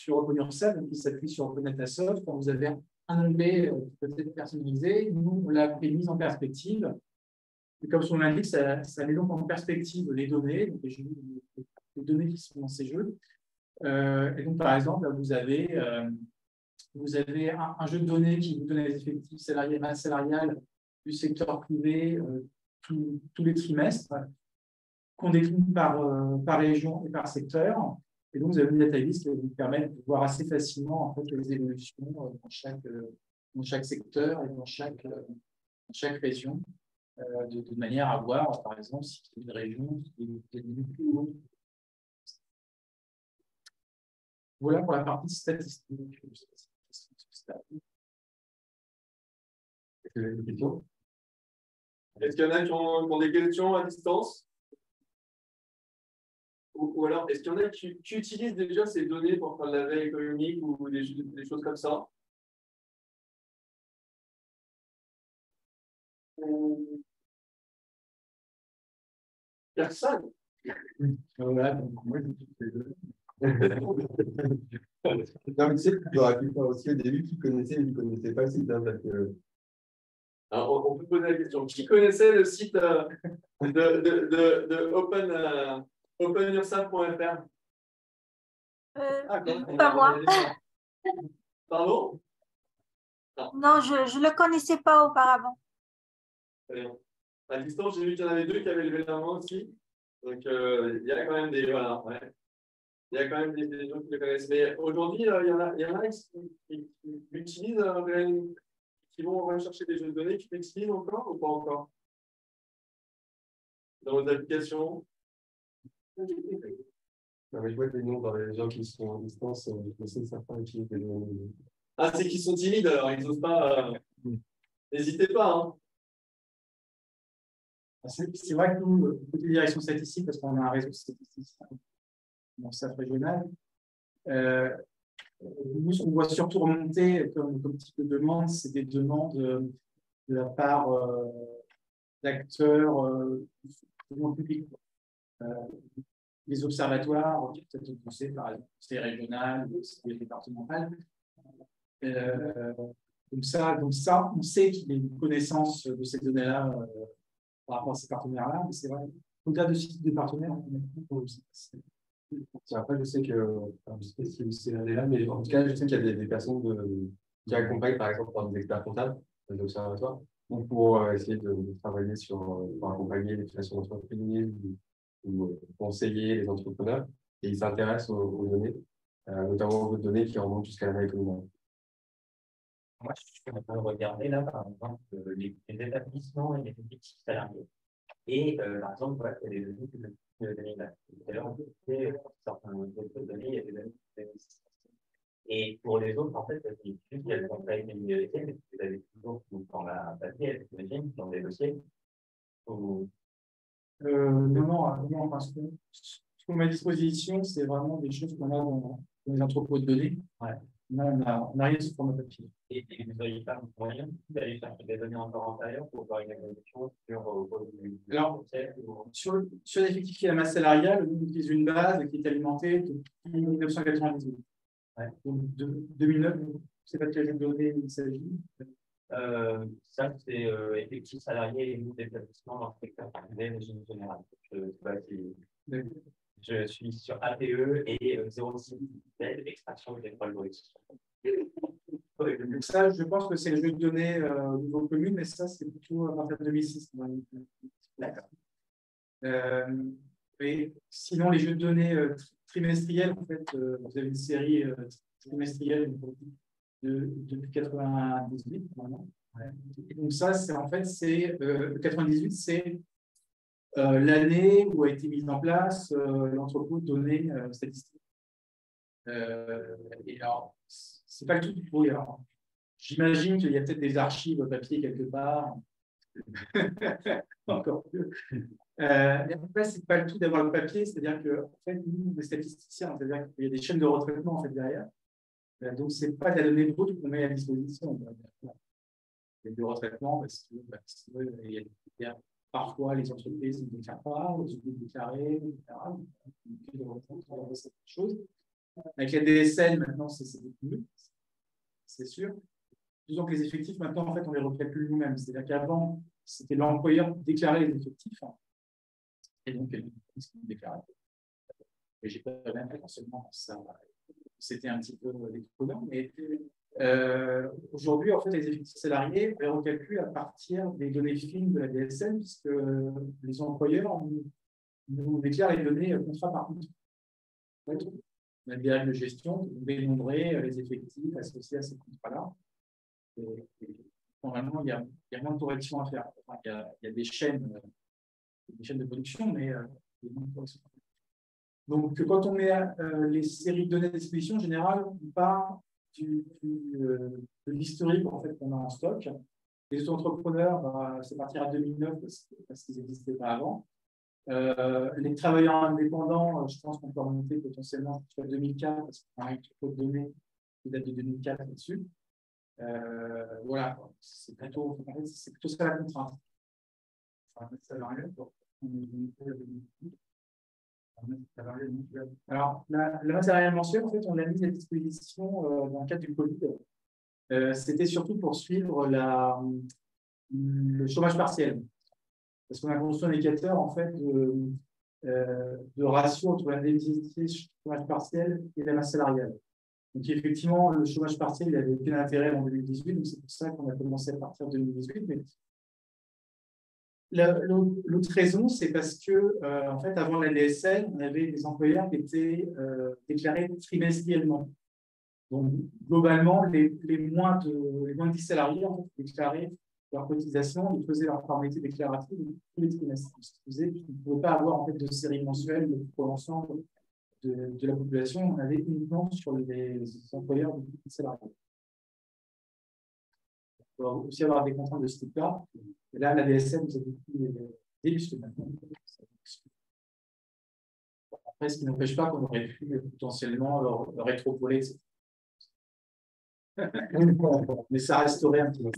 OpenURSSAF, qui s'appuie sur OpenDataSoft. Quand vous avez un onglet qui peut être personnalisé, nous, on l'a mise en perspective. Et comme son nom l'indique, ça met donc en perspective les données, donc les données qui sont dans ces jeux. Et donc, par exemple, là, vous avez un jeu de données qui vous donne les effectifs salariés, masse salariale du secteur privé tous les trimestres, qu'on décline par région et par secteur. Et donc, vous avez une dataviz qui va vous permettre de voir assez facilement en fait, les évolutions dans chaque secteur et dans chaque région, de manière à voir, par exemple, si c'est une région qui est plus haute. Voilà pour la partie statistique. Est-ce qu'il y en a qui ont des questions à distance? Ou alors, est-ce qu'il y en a qui utilisent déjà ces données pour faire de la veille économique ou des choses comme ça? Personne. Voilà, donc moi, je dis les deux. Non, mais tu sais, il y aura quelqu'un aussi au début qui connaissait mais qui ne connaissait pas le site. Parce que... Alors, on peut poser la question. Qui connaissait le site de OpenURSSAF.fr? Pas moi. Pardon? Non, je ne le connaissais pas auparavant. Très bien. À distance, j'ai vu qu'il y en avait deux qui avaient levé la main aussi. Donc, il y a quand même des. Voilà, ouais. Il y a quand même des gens qui le connaissent. Mais aujourd'hui, il y en a qui l'utilisent, qui vont rechercher des jeux de données, qui l'utilisent encore ou pas encore? Dans vos applications? Non, mais je vois des noms dans les gens qui sont à distance, je sais que certains utilisent des noms. Ah, c'est qu'ils sont timides, alors ils n'osent pas. N'hésitez pas. Hein. C'est vrai que nous, côté direction statistique, parce qu'on a un réseau statistique dans cette régionale, nous, ce qu'on voit surtout remonter comme type de demande, c'est des demandes de la part d'acteurs du monde public. Les observatoires, peut-être on sait, par exemple, c'est régional, c'est départemental. Donc ça, on sait qu'il y a une connaissance de ces données-là par rapport à ces partenaires-là, mais c'est vrai, au-delà de ce type de partenaires, après, je sais que, je sais pas si c'est là, mais en tout cas, je sais qu'il y a des personnes qui accompagnent, par exemple, par des experts comptables, des observatoires, pour essayer de travailler pour accompagner les créations d'entreprises ou conseiller les entrepreneurs. Et ils s'intéressent aux données, notamment aux données qui remontent jusqu'à la économique. Moi, je suis en train de regarder là, par exemple, les établissements et les effectifs salariés. Et par exemple, voilà, il y a des données de 2020. Tout à l'heure, on disait certaines données, il y a des données de 2006. Et pour les autres, en fait, il y a le conseil des minorités, mais vous avez toujours dans la papier, dans des dossiers. Non, parce que ce qu'on met à disposition, c'est vraiment des choses qu'on a dans les entrepôts de données. Ouais. Là, on n'a rien sous format papier. Et vous n'auriez pas moyen d'aller chercher des données encore antérieures pour voir une évolution sur Alors, sur l'effectif et la masse salariale, on utilise une base qui est alimentée depuis 1998. Ouais. Donc, 2009, je ne sais pas de quelle donnée il s'agit. Ça, c'est effectif salarié et nous d'établissement dans le secteur privé, mais général. Je ne sais pas si. Je suis sur APE et 06 extraction de l'école brute. Donc ça, je pense que c'est le jeu de données au niveau commune, mais ça, c'est plutôt à partir de 2006. D'accord. Et sinon, les jeux de données trimestriels, en fait, vous avez une série trimestrielle depuis 1998, normalement. Et donc ça, c'est en fait, 98, c'est l'année où a été mise en place l'entrepôt de données statistiques. Et alors, c'est pas le tout du tout. J'imagine qu'il y a peut-être des archives papier quelque part. Encore plus. Et en fait, c'est pas le tout d'avoir le papier, c'est-à-dire que en fait, nous, les statisticiens, c'est-à-dire qu'il y a des chaînes de retraitement en fait derrière. Donc, c'est pas de la donnée brute qu'on met à disposition. Il y a du retraitement parce que, il y a parfois les entreprises ne déclarent pas, les oublient de déclarer, etc. Avec la DSN, maintenant, c'est beaucoup mieux, c'est sûr. Disons que les effectifs, maintenant, en fait, on les recalcule nous-mêmes. C'est-à-dire qu'avant, c'était l'employeur qui déclarait les effectifs. Et donc, ils déclaraient. Et j'ai pas même potentiellement ça. C'était un petit peu décodant, mais aujourd'hui, en fait, les effectifs salariés, on les recalcule à partir des données fines de la DSN, puisque les employeurs nous déclarent les données contrat par contrat. On a des règles de gestion qui dénombrent les effectifs associés à ces contrats-là. Normalement, il y a moins de corrections à faire. Enfin, il y a des chaînes de production, mais il y a moins de corrections. Donc, quand on met les séries de données à disposition, en général, on part de l'historique en fait, qu'on a en stock. Les entrepreneurs, c'est partir à 2009 parce qu'ils n'existaient pas avant. Les travailleurs indépendants, je pense qu'on peut remonter potentiellement jusqu'à 2004 parce qu'on a un trop de données qui date de 2004 là-dessus. Voilà, c'est plutôt ça la contrainte. Alors, la matériel mensuel, en fait, on l'a mis à disposition dans le cadre du Covid. C'était surtout pour suivre le chômage partiel. Parce qu'on a construit un indicateur en fait, de ratio entre l'indemnité chômage partiel et la masse salariale. Donc, effectivement, le chômage partiel n'avait aucun intérêt en 2018, donc c'est pour ça qu'on a commencé à partir de 2018. Mais l'autre raison, c'est parce que, en fait, avant la DSN, on avait des employeurs qui étaient déclarés trimestriellement. Donc, globalement, les moins de 10 salariés ont déclaré leur cotisation, ils faisaient leur formalité déclarative tous les trimestres. Ce qui faisait qu'ils ne pouvaient pas avoir en fait, de série mensuelle pour l'ensemble de la population. On avait uniquement sur les employeurs de 10 salariés. On peut aussi avoir des contraintes de ce type-là. Et là, la DSN nous a dit puisque maintenant. Après, ce qui n'empêche pas qu'on aurait pu potentiellement le rétropoler, etc. Mais ça resterait un petit peu.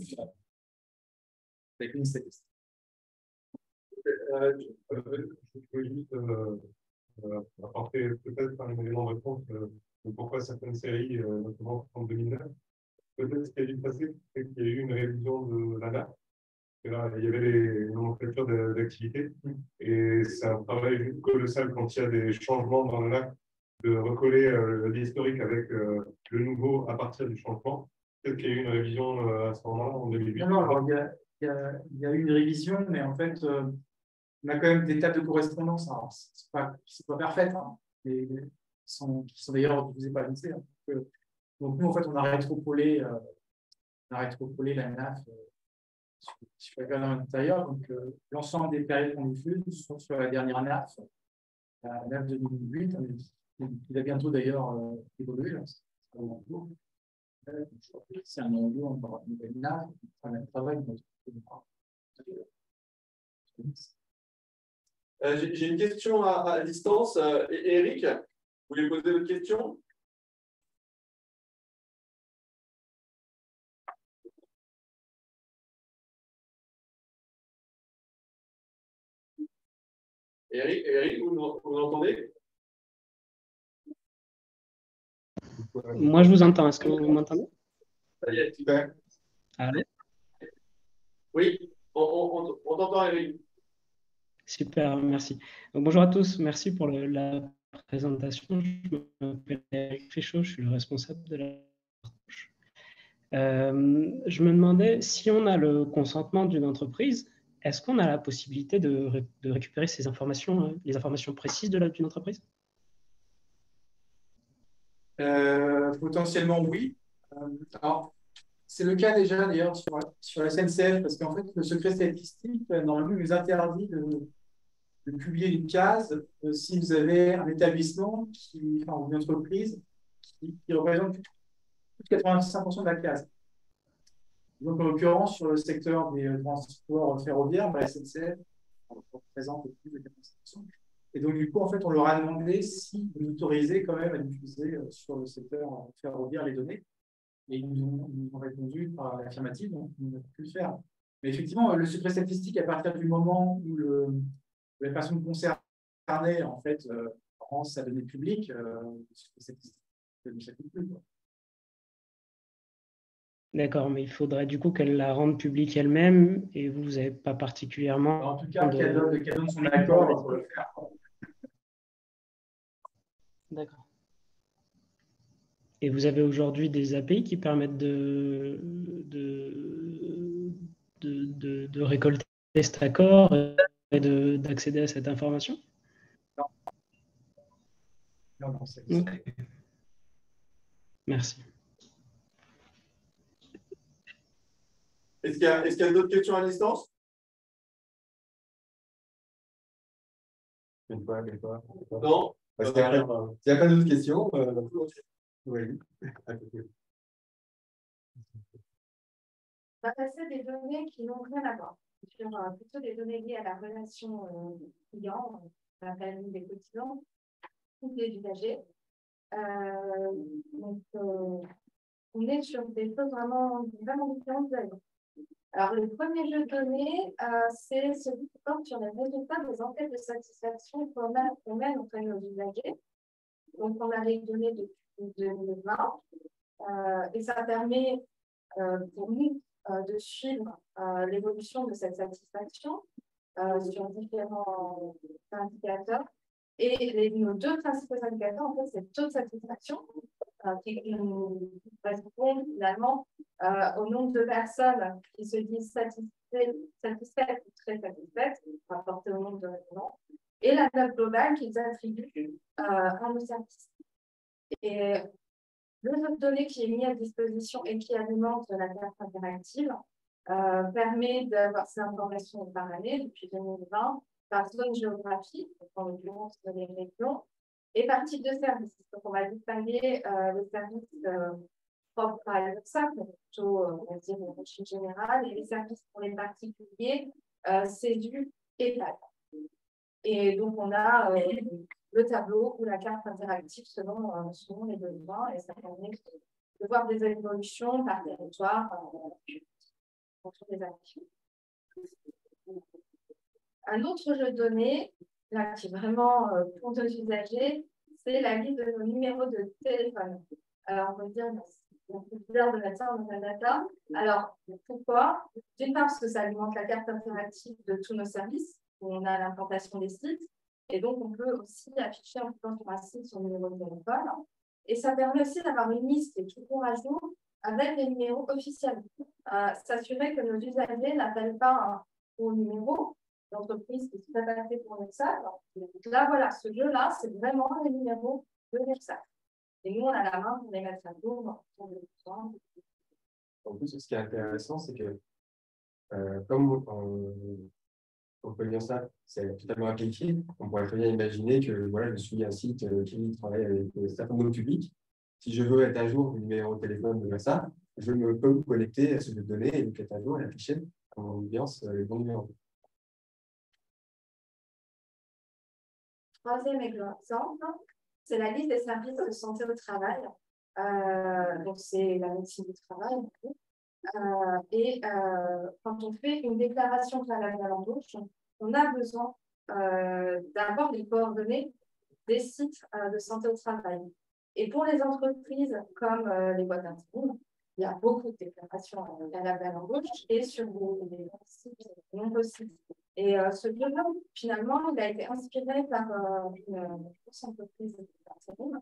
avec une statistique. Je peux juste apporter peut-être un élément de réponse de pourquoi certaines séries, notamment en 2009, peut-être ce qui a dû passer, c'est qu'il y a eu une révision de l'ANA. Il y avait les nomenclatures d'activités et c'est un travail colossal quand il y a des changements dans l'ANA de recoller l'historique avec le nouveau à partir du changement. Peut-être qu'il y a eu une révision à ce moment-là, en 2008. Non, alors, il y a eu une révision, mais en fait, on a quand même des tables de correspondance. Alors, c'est pas parfait, hein, qui sont d'ailleurs utilisées par l'INSEE. Hein. Donc, nous, en fait, on a rétropolé la NAF sur les canaux intérieurs. Donc, l'ensemble des périodes qu'on diffuse sont sur la dernière NAF, la NAF 2008. Il a bientôt d'ailleurs évolué. Là. C'est un nouveau, encore une nouvelle NAF. On a un travail. J'ai une question à distance. Eric, vous voulez poser votre question? Eric, vous m'entendez? Moi, je vous entends. Est-ce que vous m'entendez? Ça y est, super. Allô? Oui, on t'entend, Eric. Super, merci. Donc, bonjour à tous, merci pour la présentation. Je m'appelle Eric Féchaud, je suis le responsable de la recherche. Je me demandais si on a le consentement d'une entreprise, est-ce qu'on a la possibilité de récupérer ces informations, les informations précises d'une entreprise? Potentiellement, oui. Alors, c'est le cas déjà d'ailleurs sur la SNCF, parce qu'en fait, le secret statistique, normalement, nous interdit de publier une case si vous avez un établissement ou une entreprise qui représente plus de 85% de la case. Donc, en l'occurrence, sur le secteur des transports ferroviaires, la SNCF représente plus de 85%. Et donc, du coup, en fait, on leur a demandé si vous autorisez quand même à diffuser sur le secteur ferroviaire les données. Et ils nous ont répondu par l'affirmative, donc on a pu le faire. Mais effectivement, le secret statistique, à partir du moment où la personne concernée, en fait, rend sa donnée publique, le secret statistique ne s'applique plus. D'accord, mais il faudrait du coup qu'elle la rende publique elle-même et vous n'avez pas particulièrement. En tout cas, qu'elle donne son accord pour le faire. D'accord. Et vous avez aujourd'hui des API qui permettent de récolter cet accord et d'accéder à cette information? Non, c'est okay. Merci. Est-ce qu'il y a d'autres questions à distance? Non. S'il n'y a pas d'autres questions, oui. On va passer des données qui n'ont rien à voir. Sur plutôt des données liées à la relation client, on appelle des quotidiens, ou des usagers. Donc, on est sur des choses vraiment différentes. Alors, le premier jeu de données, c'est celui qui porte sur les résultats des enquêtes de satisfaction qu'on mène auprès de nos usagers. Donc, on a les données depuis 2020 et ça permet pour nous de suivre l'évolution de cette satisfaction sur différents indicateurs. Et nos deux principaux indicateurs, en fait, c'est le taux de satisfaction qui nous correspond finalement au nombre de personnes qui se disent satisfaites ou très satisfaites, rapporté au nombre de répondants, et la note globale qu'ils attribuent à nos services. Et le jeu de données qui est mis à disposition et qui alimente la carte interactive permet d'avoir ces informations par année depuis 2020 par zone géographique, en l'occurrence les régions, et par type de service. Donc, on va distinguer les services propres à l'URSSAF, plutôt, on va dire, au régime général, et les services pour les particuliers, CESU et PAD. Et donc, on a le tableau ou la carte interactive selon les besoins, et ça permet de voir des évolutions par territoire en fonction des activités. Un autre jeu de données, là, qui est vraiment pour nos usagers, c'est la liste de nos numéros de téléphone. Alors, on va dire, c'est bizarre de mettre ça en open data. Alors, pourquoi? D'une part, parce que ça alimente la carte interactive de tous nos services, où on a l'implantation des sites. Et donc, on peut aussi afficher en cliquant sur un site son numéro de téléphone. Et ça permet aussi d'avoir une liste qui est toujours à jour avec les numéros officiels. S'assurer que nos usagers n'appellent pas un faux numéro d'entreprise qui se fait passer pour l'URSSAF. Donc là, voilà, ce jeu-là, c'est vraiment les numéros de l'URSSAF. Et nous, on a la main pour les mettre à jour. En plus, ce qui est intéressant, c'est que comme on peut dire ça, c'est totalement appliqué. On pourrait très bien imaginer que voilà, je suis un site qui travaille avec un certain nombre de public. Si je veux être à jour du numéro de téléphone de ça, je peux me connecter à ce jeu de données et donc être à jour et afficher à mon audience les bons numéros. Troisième exemple, c'est la liste des services de santé au travail. Donc, c'est la médecine du travail. Quand on fait une déclaration préalable à l'embauche, on a besoin d'avoir les coordonnées des sites de santé au travail. Et pour les entreprises comme les boîtes d'intérim, il y a beaucoup de déclarations préalables à l'embauche et sur des sites, nombreux sites. Et ce jeu-là, finalement, il a été inspiré par une grosse entreprise d'intérim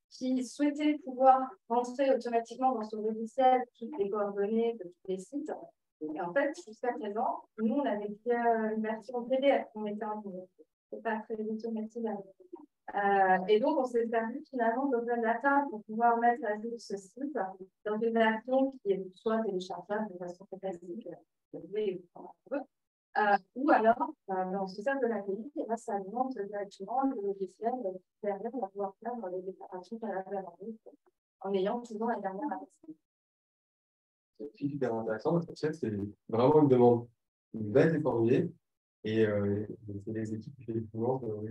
qui souhaitait pouvoir rentrer automatiquement dans son logiciel toutes les coordonnées de tous les sites. Et en fait, jusqu'à présent, nous, on avait une version PDF qu'on mettait en ligne. Ce n'est pas très automatisé. Et donc, on s'est servi finalement d'open data pour pouvoir mettre à jour ce site dans une version qui est soit téléchargeable de façon très classique, ou alors, on se sert de l'API et là, ça alimente directement le logiciel derrière pour pouvoir faire les déclarations en ayant toujours la dernière version. C'est super intéressant parce que c'est vraiment une demande bête et formulée. Et c'est les équipes qui effectivement ont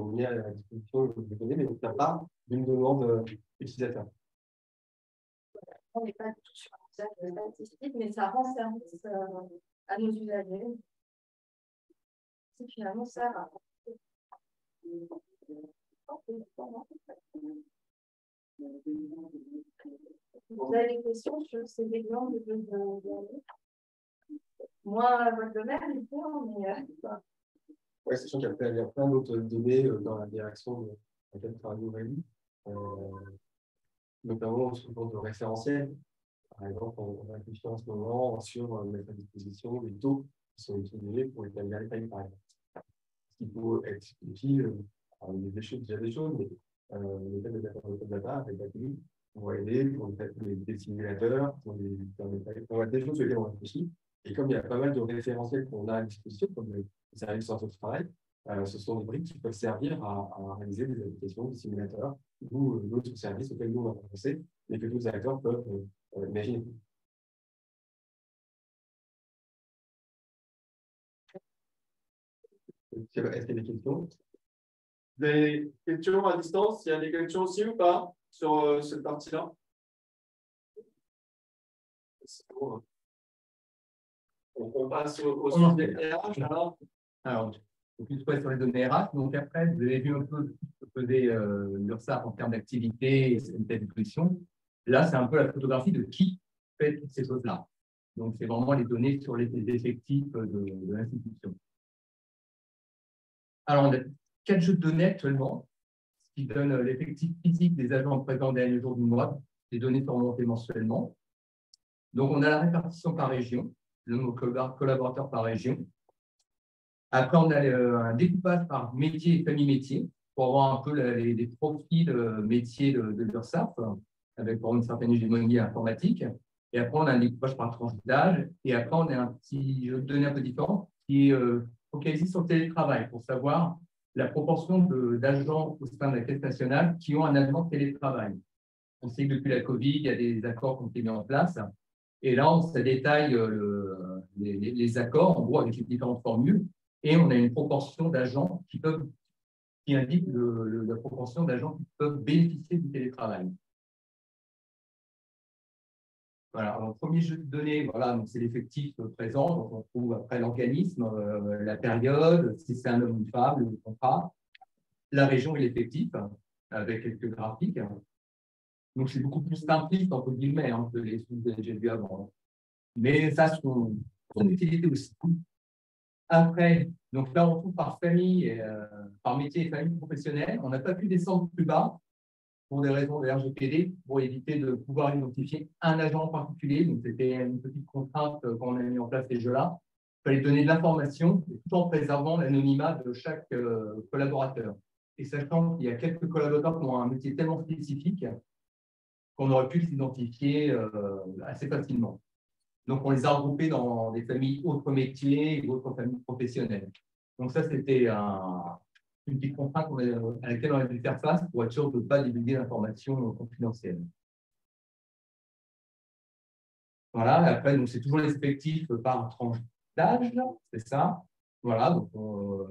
mis à la disposition de données, mais ça part d'une demande utilisateur. On n'est pas du tout sur un usage statistique, mais ça rend service à nos usagers. C'est finalement ça. Vous avez des questions sur ces exemples de moi, votre domaine, du coup, mais. Oui, sachant qu'il y a plein d'autres données dans la direction de laquelle travaille Aurélie, notamment sous forme de référentiel. Par exemple, on réfléchit en ce moment sur mettre à disposition des taux qui sont utilisés pour établir les tailles, par exemple. Ce qui peut être utile, il y a déjà des choses, mais le fait de data avec la TI, on va aider pour des simulateurs, pour des choses sur lesquelles on réfléchit. Et comme il y a pas mal de référentiels qu'on a à disposition, comme les services de travail, ce sont des briques qui peuvent servir à réaliser des applications, des simulateurs ou d'autres services auxquels nous on a pensé et que d'autres acteurs peuvent imaginer. Est-ce qu'il y a des questions? Des questions à distance? Il y a des questions aussi ou pas sur cette partie-là? On passe au sujet RH alors. Alors, plus sur les données RH. Donc après, vous avez vu un peu ce que faisait l'URSSAF en termes d'activité et de position. Là, c'est un peu la photographie de qui fait toutes ces choses-là. Donc, c'est vraiment les données sur les effectifs de l'institution. Alors, on a 4 jeux de données actuellement, ce qui donne l'effectif physique des agents présents dernier jour du mois. Les données sont remontées mensuellement. Donc, on a la répartition par région, le nombre de collaborateurs par région. Après, on a un découpage par métier et famille métier pour avoir un peu les profils métiers de l'URSSAF, avec pour une certaine hégémonie informatique. Et après, on a un découpage par tranche d'âge. Et après, on a un petit jeu de données un peu différent qui est focalisé sur le télétravail pour savoir la proportion d'agents au sein de la Caisse nationale qui ont un agent de télétravail. On sait que depuis la Covid, il y a des accords qui ont été mis en place. Et là, ça détaille les accords, en gros, avec les différentes formules. Et on a une proportion d'agents qui indique la proportion d'agents qui peuvent bénéficier du télétravail. Voilà, alors, le premier jeu de données, voilà, c'est l'effectif présent, donc on trouve après l'organisme, la période, si c'est un homme ou une femme, le contrat, la région et l'effectif, avec quelques graphiques. Donc c'est beaucoup plus simpliste, entre guillemets, que les sous que j'ai vu avant. Mais ça, c'est son utilité aussi. Après, donc là, on trouve par famille, par métier et famille professionnelle. On n'a pas pu descendre plus bas pour des raisons de RGPD, pour éviter de pouvoir identifier un agent en particulier. Donc, c'était une petite contrainte quand on a mis en place ces jeux-là. Il fallait donner de l'information tout en préservant l'anonymat de chaque collaborateur. Et sachant qu'il y a quelques collaborateurs qui ont un métier tellement spécifique qu'on aurait pu s'identifier assez facilement. Donc, on les a regroupés dans des familles autres métiers et autres familles professionnelles. Donc, ça, c'était une petite contrainte à laquelle on a dû faire face pour être sûr de ne pas divulguer d'informations confidentielles. Voilà, et après, c'est toujours les effectifs par tranche d'âge, c'est ça. Voilà, donc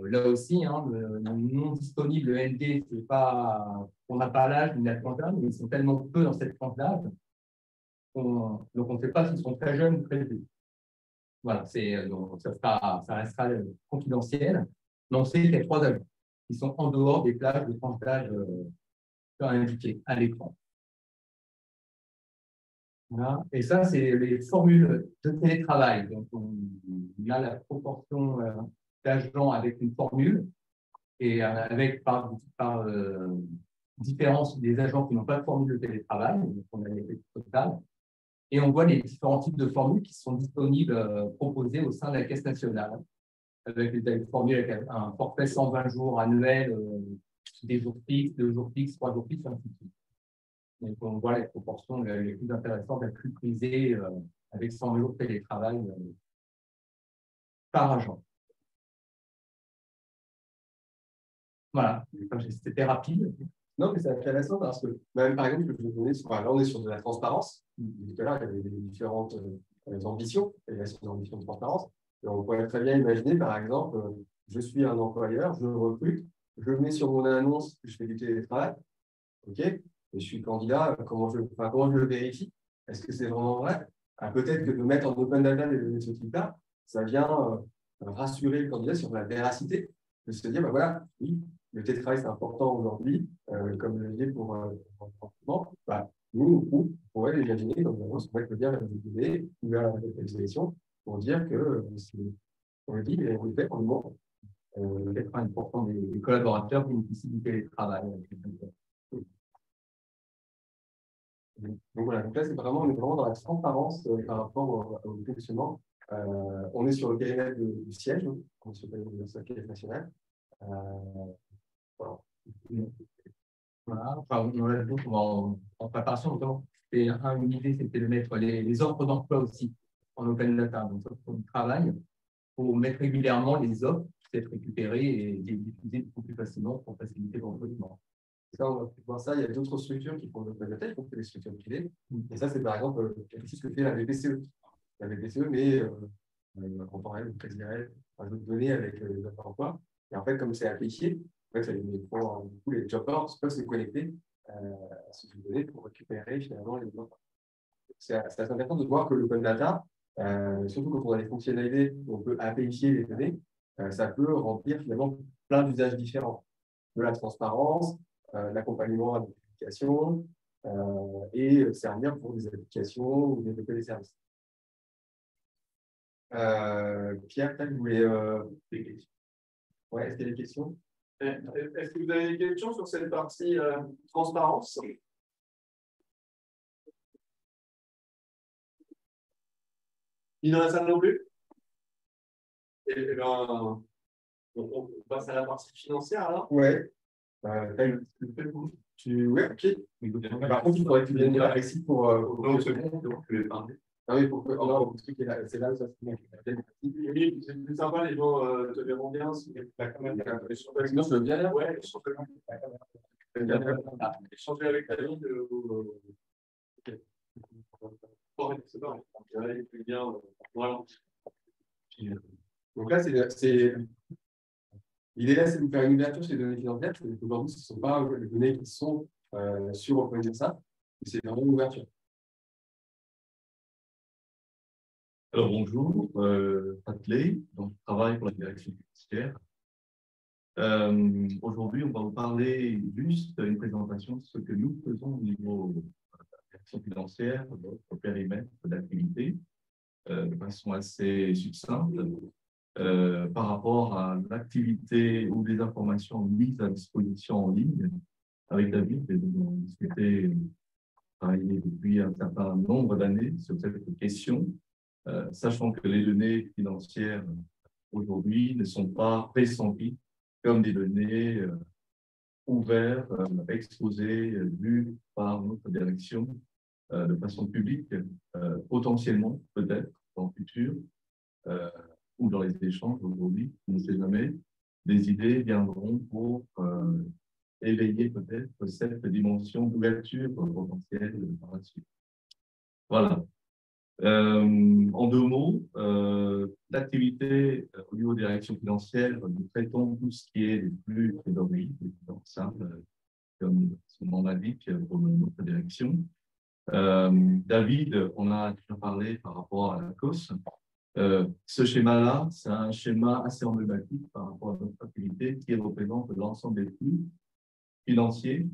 là aussi, le non disponible, le ND, c'est pas, on n'a pas l'âge ni la tranche d'âge, mais ils sont tellement peu dans cette tranche d'âge, donc on ne sait pas s'ils sont très jeunes ou très vieux. Voilà, donc ça restera confidentiel, mais on sait qu'il y a 3 agents qui sont en dehors des plages de tranche d'âge indiquées à l'écran. Voilà. Et ça, c'est les formules de télétravail. Donc, on a la proportion d'agents avec une formule et avec par différence des agents qui n'ont pas de formule de télétravail. Donc, on a l'effet total. Et on voit les différents types de formules qui sont disponibles, proposées au sein de la Caisse nationale, avec des formules avec un forfait 120 jours annuel, des jours fixes, 2 jours fixes, 3 jours fixes, ainsi de suite. Donc, on voit les proportions les plus intéressantes, les plus prisées, avec 100 jours de télétravail par agent. Voilà, c'était rapide. Non, mais c'est intéressant parce que, même par exemple, je vais donner, là, on est sur de la transparence. Tout à l'heure, il y avait des différentes ambitions, et là, c'est une ambition de transparence. Et on pourrait très bien imaginer, par exemple, je suis un employeur, je recrute, je mets sur mon annonce que je fais du télétravail, OK, et je suis candidat, comment je le vérifie? Est-ce que c'est vraiment vrai? Peut-être que de mettre en open data des données de ce type-là, ça vient rassurer le candidat sur la véracité, de se dire, voilà, oui, le télétravail, c'est important aujourd'hui, comme je l'ai dit pour le recrutement. Nous, on pourrait l'imaginer comme on pourrait le dire à la VTD ou à la sélection pour dire que on le dit, et on le fait pour le moment. 80% des collaborateurs bénéficient du télétravail. Donc voilà, donc là, on est vraiment dans la transparence par rapport au fonctionnement. On est sur le périmètre du siège, on est sur le périmètre de la Caisse nationale. Voilà. Voilà. Enfin, on l'a dit en préparation, notamment. Et une idée, c'était de mettre les offres d'emploi aussi en open data. Donc, pour le travail, pour mettre régulièrement les offres qui peuvent être récupérées et les diffuser beaucoup plus facilement pour faciliter le recrutement. Ça, on va voir ça. Il y a d'autres structures qui font l'open data, qui font les structures privées. Et ça, c'est par exemple quelque chose que fait la BPCE. La BPCE, mais en temps réel, très direct, ajoute données avec les offres d'emploi. Et en fait, comme c'est appliqué, en fait, les job boards peuvent se connecter à ce type de données pour récupérer finalement les offres. C'est assez intéressant de voir que l'open data, surtout quand on a des fonctionnalités où on peut APIfier les données, ça peut remplir finalement plein d'usages différents. De la transparence, l'accompagnement à l'application et servir pour des applications ou développer des services. Pierre, tu voulais des questions? Ouais, est-ce qu'il y a des questions? Est-ce que vous avez des questions sur cette partie transparence? Ni dans la salle non plus? Et ben, on passe à la partie financière alors? Ouais. Ouais, ok. Par contre, il faudrait que tu viennes là ici pour. Non, c'est bon, je vais parler. Ah oui, pour que. Oh, c'est là, ça se met. Oui, c'est plus sympa, les gens te verront bien. La caméra. Sinon, je veux bien là. Ouais, échanger avec ta vie. Ok. C'est pas bien. Voilà. Donc là, l'idée là, c'est de vous faire une ouverture sur les données financières. Aujourd'hui, ce ne sont pas les données qui sont sur OpenData, c'est vraiment une ouverture. Alors bonjour, Patley, donc je travaille pour la direction financière. Aujourd'hui, on va vous parler juste d'une présentation de ce que nous faisons au niveau de la direction financière, de notre périmètre d'activité, de façon assez succincte, par rapport à l'activité ou des informations mises à disposition en ligne. Avec David, nous avons discuté, travaillé depuis un certain nombre d'années sur cette question. Sachant que les données financières aujourd'hui ne sont pas pressenties comme des données ouvertes, exposées, vues par notre direction de façon publique, potentiellement, peut-être, dans le futur, ou dans les échanges aujourd'hui, on ne sait jamais, des idées viendront pour éveiller peut-être cette dimension d'ouverture potentielle par la suite. Voilà. En deux mots, l'activité au niveau des directions financières, nous traitons tout ce qui est les flux trésorerie, les flux simples, comme son nom l'indique, pour notre direction. David, on a déjà parlé par rapport à la COS. Ce schéma-là, c'est un schéma assez emblématique par rapport à notre activité qui représente l'ensemble des flux financiers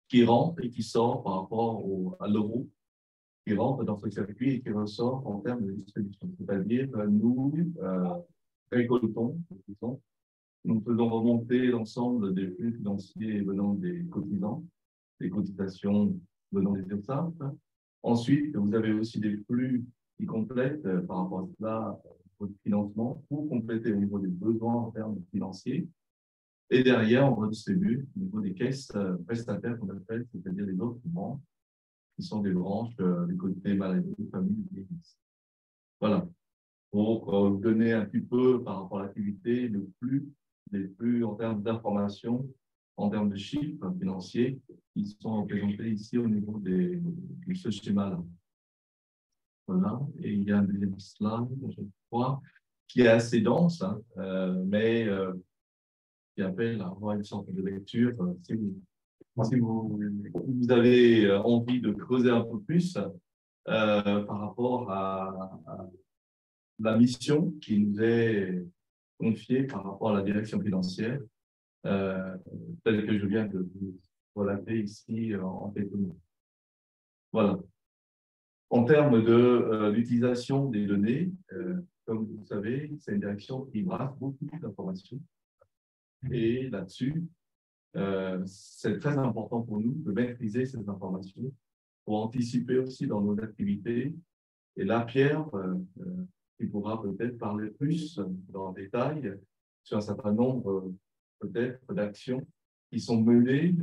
qui rentrent et qui sortent par rapport à l'euro, qui rentre dans ce circuit et qui ressort en termes de distribution. C'est-à-dire, nous récoltons, nous faisons remonter l'ensemble des flux financiers venant des cotisants, des cotisations venant des URSSAF. Ensuite, vous avez aussi des flux qui complètent par rapport à cela votre financement pour compléter au niveau des besoins en termes financiers. Et derrière, on redistribue au niveau des caisses prestataires qu'on appelle, c'est-à-dire les autres branches, qui sont des branches du côté maladie, famille, vieillesse. Voilà. Pour vous donner un petit peu par rapport à l'activité, les flux en termes d'information, en termes de chiffres financiers, qui sont représentés ici au niveau de ce schéma-là. Voilà. Et il y a un deuxième slide, je crois, qui est assez dense, hein, mais qui appelle à avoir une sorte de lecture. Si vous avez envie de creuser un peu plus par rapport à la mission qui nous est confiée par rapport à la direction financière, telle que je viens de vous relater ici en quelques mots. Voilà. En termes de l'utilisation des données, comme vous le savez, c'est une direction qui brasse beaucoup d'informations. Et là-dessus, c'est très important pour nous de maîtriser ces informations pour anticiper aussi dans nos activités. Et là, Pierre, qui pourra peut-être parler plus dans le détail sur un certain nombre peut-être d'actions qui sont menées,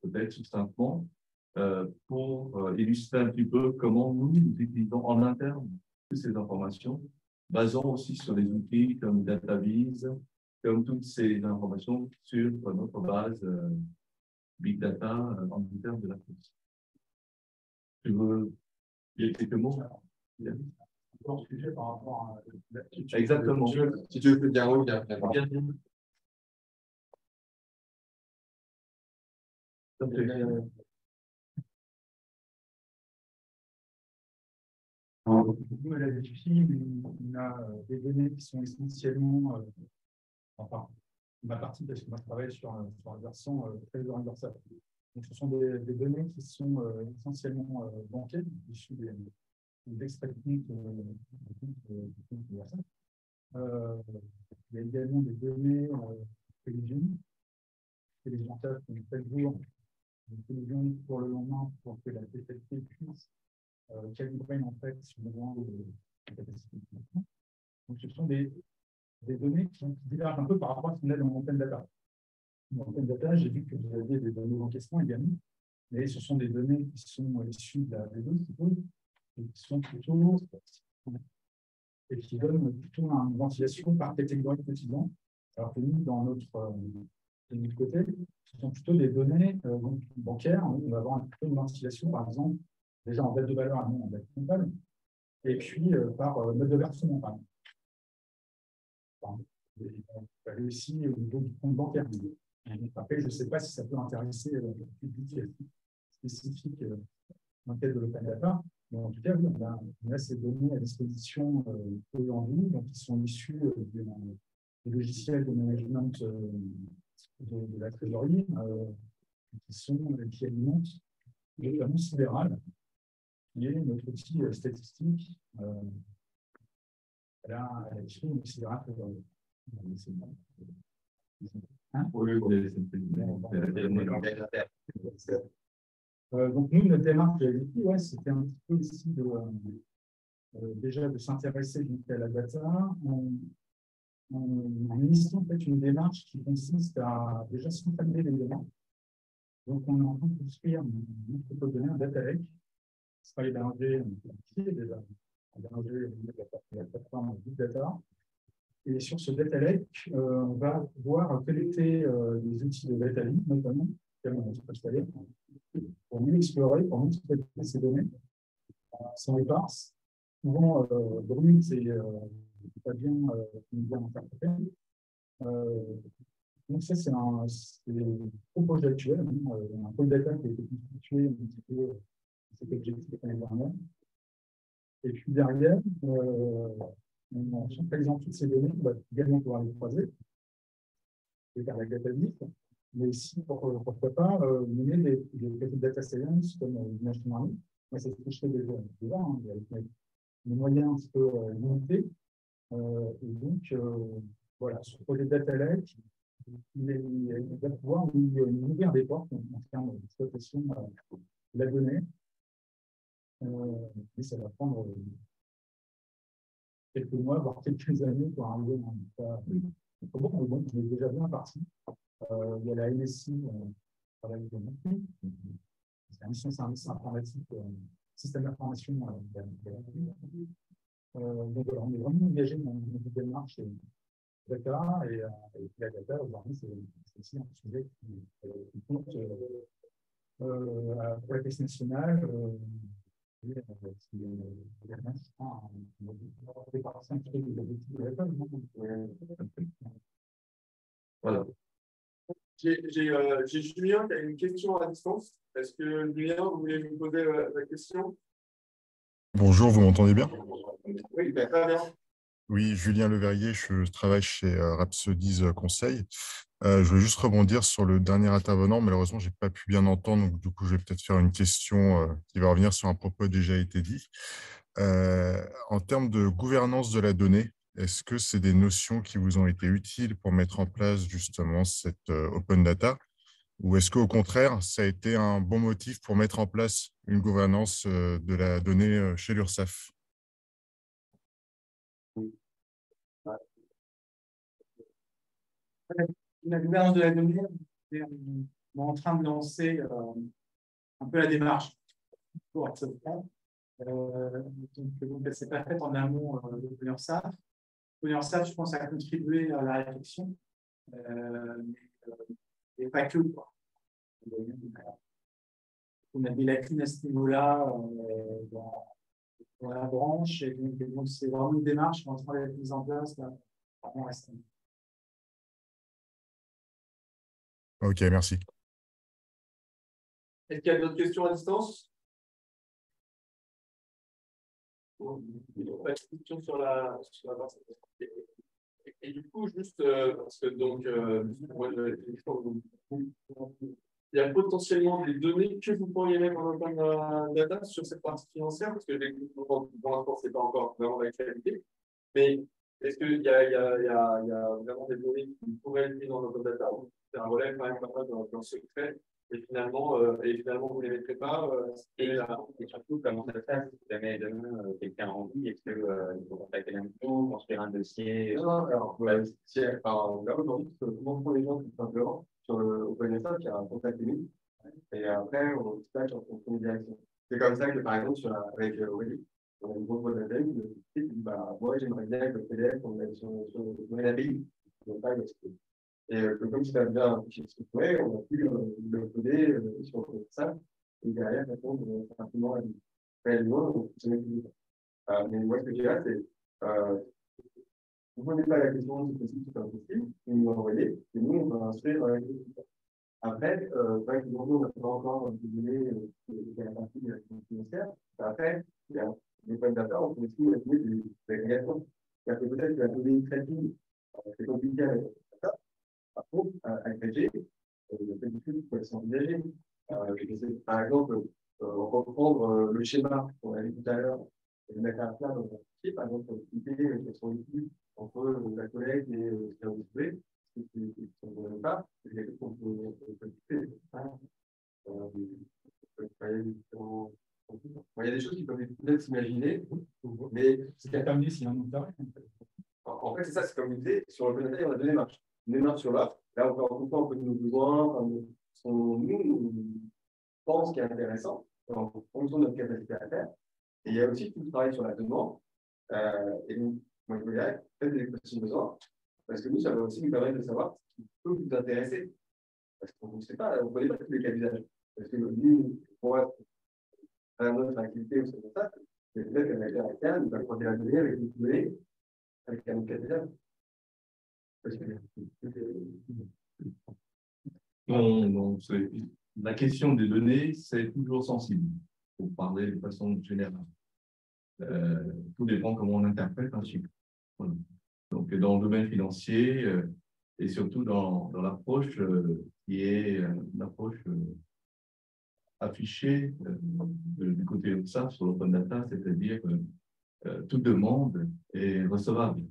peut-être succinctement, pour illustrer un petit peu comment nous utilisons en interne toutes ces informations, basant aussi sur des outils comme DataVis, comme toutes ces informations sur notre base Big Data en termes de la course. Tu veux dire quelques mots? Encore sujet par rapport à exactement. Si tu veux dire oui, bien. Nous, à la DFI, on a des données qui sont essentiellement, enfin, ma partie, parce que moi je travaille sur un versant très universel. Donc, ce sont des données qui sont essentiellement bancaires, issues d'extraits de comptes universels. Il y a également des données télévision qui ont fait le jour, une télévision pour le lendemain pour que la TFT puisse calibrer en fait sur le besoin de capacité. Donc, ce sont des données qui divergent un peu par rapport à ce qu'on a dans l'antenne data. Dans l'antenne data, j'ai vu que vous aviez des données d'encaissement également, mais ce sont des données qui sont issues de la B2, et qui sont plutôt et qui donnent plutôt une ventilation par catégorie de quotidien. Alors que nous, de notre côté, ce sont plutôt des données bancaires. On va avoir plutôt une ventilation, par exemple, déjà en date de valeur, en date comptable, et puis par mode de versement, par exemple. Et aussi au niveau du compte bancaire. Après, je ne sais pas si ça peut intéresser le public spécifique dans le cadre de l'open data, Mais en tout cas, oui, on a ces données à disposition aujourd'hui, donc qui sont issues des logiciels de management de la trésorerie, qui alimentent notamment Sidéral, qui est notre outil statistique à la mission de Sidéral trésorerie. Donc, nous, notre démarche de l'IT, c'était un petit peu ici déjà de s'intéresser à la data en initiant en fait, une démarche qui consiste à déjà centraliser les données. Donc, on est en train de construire notre données, un data lake, qui sera hébergé, déjà hébergé la plateforme Big Data. Et sur ce data lake, on va pouvoir collecter des outils de data lake, notamment, pour mieux explorer, pour mieux traiter ces données sans éparse. Souvent, brut, c'est pas bien interprété. Donc, ça, c'est un projet actuel. Un pôle data qui a été constitué un petit peu cet objectif l'année dernière. Et puis derrière, en centralisant toutes ces données, on va également pouvoir les croiser et faire la data list, mais aussi, pourquoi pas, mener des data science comme machine learning. Moi, c'est ce que je fais déjà avec mes moyens un petit peu limités. Et donc, voilà, ce projet Data Lake, il va pouvoir nous ouvrir des portes en termes d'exploitation de la donnée. Mais ça va prendre quelques mois, voire quelques années pour arriver à bon, on est déjà bien parti. Il y a la NSI, travail de Montpellier, c'est la mission service informatique, système d'information de la donc, voilà, on est vraiment engagé dans une démarche data et la data, aujourd'hui, c'est aussi un sujet qui compte pour la caisse nationale. Voilà. J'ai Julien qui a une question à distance. Est-ce que Julien, vous voulez nous poser la question? Bonjour, vous m'entendez bien? Oui, très bien. Oui, Julien Leverrier, je travaille chez Rhapsody Conseil. Je voulais juste rebondir sur le dernier intervenant. Malheureusement, je n'ai pas pu bien entendre, donc du coup, je vais peut-être faire une question qui va revenir sur un propos déjà été dit. En termes de gouvernance de la donnée, est-ce que c'est des notions qui vous ont été utiles pour mettre en place justement cette open data? Ou est-ce qu'au contraire, ça a été un bon motif pour mettre en place une gouvernance de la donnée chez l'URSSAF? La gouvernance de la donnée, on est en train de lancer un peu la démarche pour ce faire. Donc, elle ne s'est pas faite en amont de l'URSSAF. L'URSSAF, je pense, a contribué à la réflexion, mais pas que. On a des lacunes à ce niveau-là dans la branche, et donc c'est vraiment une démarche qui est en train d'être mise en place là, avant récemment. Ok, merci. Est-ce qu'il y a d'autres questions à distance? Pas de questions sur la partie. Et du coup, juste parce que donc, moi, il y a potentiellement des données que vous pourriez mettre en open data sur cette partie financière, parce que pour l'instant, ce n'est pas encore vraiment d'actualité. Mais est-ce qu'il y a vraiment des données qui pourraient être mises dans l'open data, ou c'est un relais quand même dans le secret, et finalement, vous ne les mettrez pas et surtout, comment ça se passe? Si jamais demain quelqu'un a envie, est-ce qu'il faut contacter l'INPO, construire un dossier? Non, alors, là, aujourd'hui, comment font les gens tout simplement sur le OpenSA, qui a un contact unique, et après, on dispatche en fonction des directions. C'est comme ça que, par exemple, avec Aurélie, on a une grosse boîte d'appel qui dit moi, j'aimerais bien que le PDF, on mette sur l'API. Et comme ça a bien un fichier structuré, on a pu le coder sur ça, et derrière, répondre rapidement à réellement, donc c'est mais moi, ce que je dirais, c'est vous ne posez pas la question si possible, c'est pas possible, vous nous l'envoyez, et nous, on va inscrire Après, aujourd'hui, on n'a pas encore donné la partie de la financière. Après, il y a des points de data, on peut aussi imaginer des agrégations. C'est-à-dire que peut-être que la donnée tracking, c'est compliqué avec la data. Par contre, agrégé, il y a plein de trucs qui peuvent s'envisager. Par exemple, reprendre le schéma qu'on a vu tout à l'heure et le mettre à plat dans un fichier, par exemple, expliquer quels sont les flux entre la collecte et le service web. Si on ne connaît pas, c'est quelque chose qu'on peut faire. Il y a des choses qui peuvent peut-être s'imaginer, mais c'est qu'à terminer s'il y a un monteur. En fait, c'est ça, c'est comme il disait, sur le data, on a deux démarches. Une démarche sur l'offre, là, on peut rencontrer un peu de nos besoins, ce qu'on nous pense qui est intéressant, en fonction de notre capacité à faire. Et il y a aussi tout le travail sur la demande. Et donc, moi, je dirais, faites des expressions de besoin, parce que nous, ça va aussi nous permettre de savoir ce qui peut vous intéresser. Parce qu'on ne sait pas, on ne connaît pas tous les cas d'usage. Parce que nous, pour faire notre activité ou c'est comme ça, c'est peut-être qu'un acteur externe, il va croiser la donnée avec une donnée, avec un autre cas d'usage. Non, la question des données, c'est toujours sensible, pour parler de façon générale. Tout dépend comment on interprète un chiffre. Voilà. Donc, dans le domaine financier et surtout dans l'approche qui est une approche affichée du côté de ça sur l'open data, c'est-à-dire que toute demande est recevable.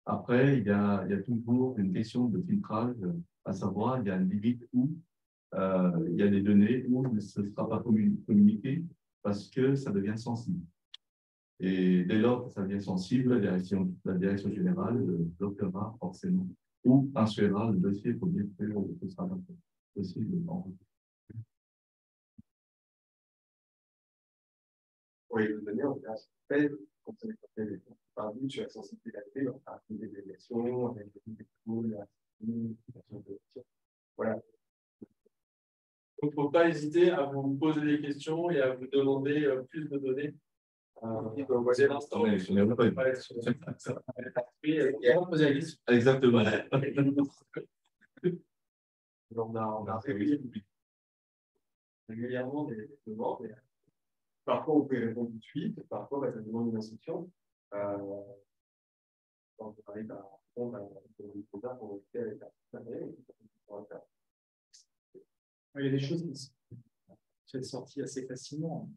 Après, il y a toujours une question de filtrage, à savoir, il y a une limite où il y a des données où ce ne sera pas communiqué parce que ça devient sensible. Et dès lors que ça devient sensible, la direction générale bloquera forcément ou instruira le dossier pour dire que ce sera pas possible. Oui, le donner en place. Comme ça, par exemple, sur la sensibilité, on a des déviations, avec des tools, voilà. Donc, il ne faut pas hésiter à vous poser des questions et à vous demander plus de données. Dès l'instant, on va être sur on poser la question. Exactement. On a régulièrement des demandes. Parfois, on peut répondre tout de suite. Parfois, ça demande une instruction. Quand on arrive à répondre à une programme pour récupérer avec la il y a des choses qui sont sorties assez facilement.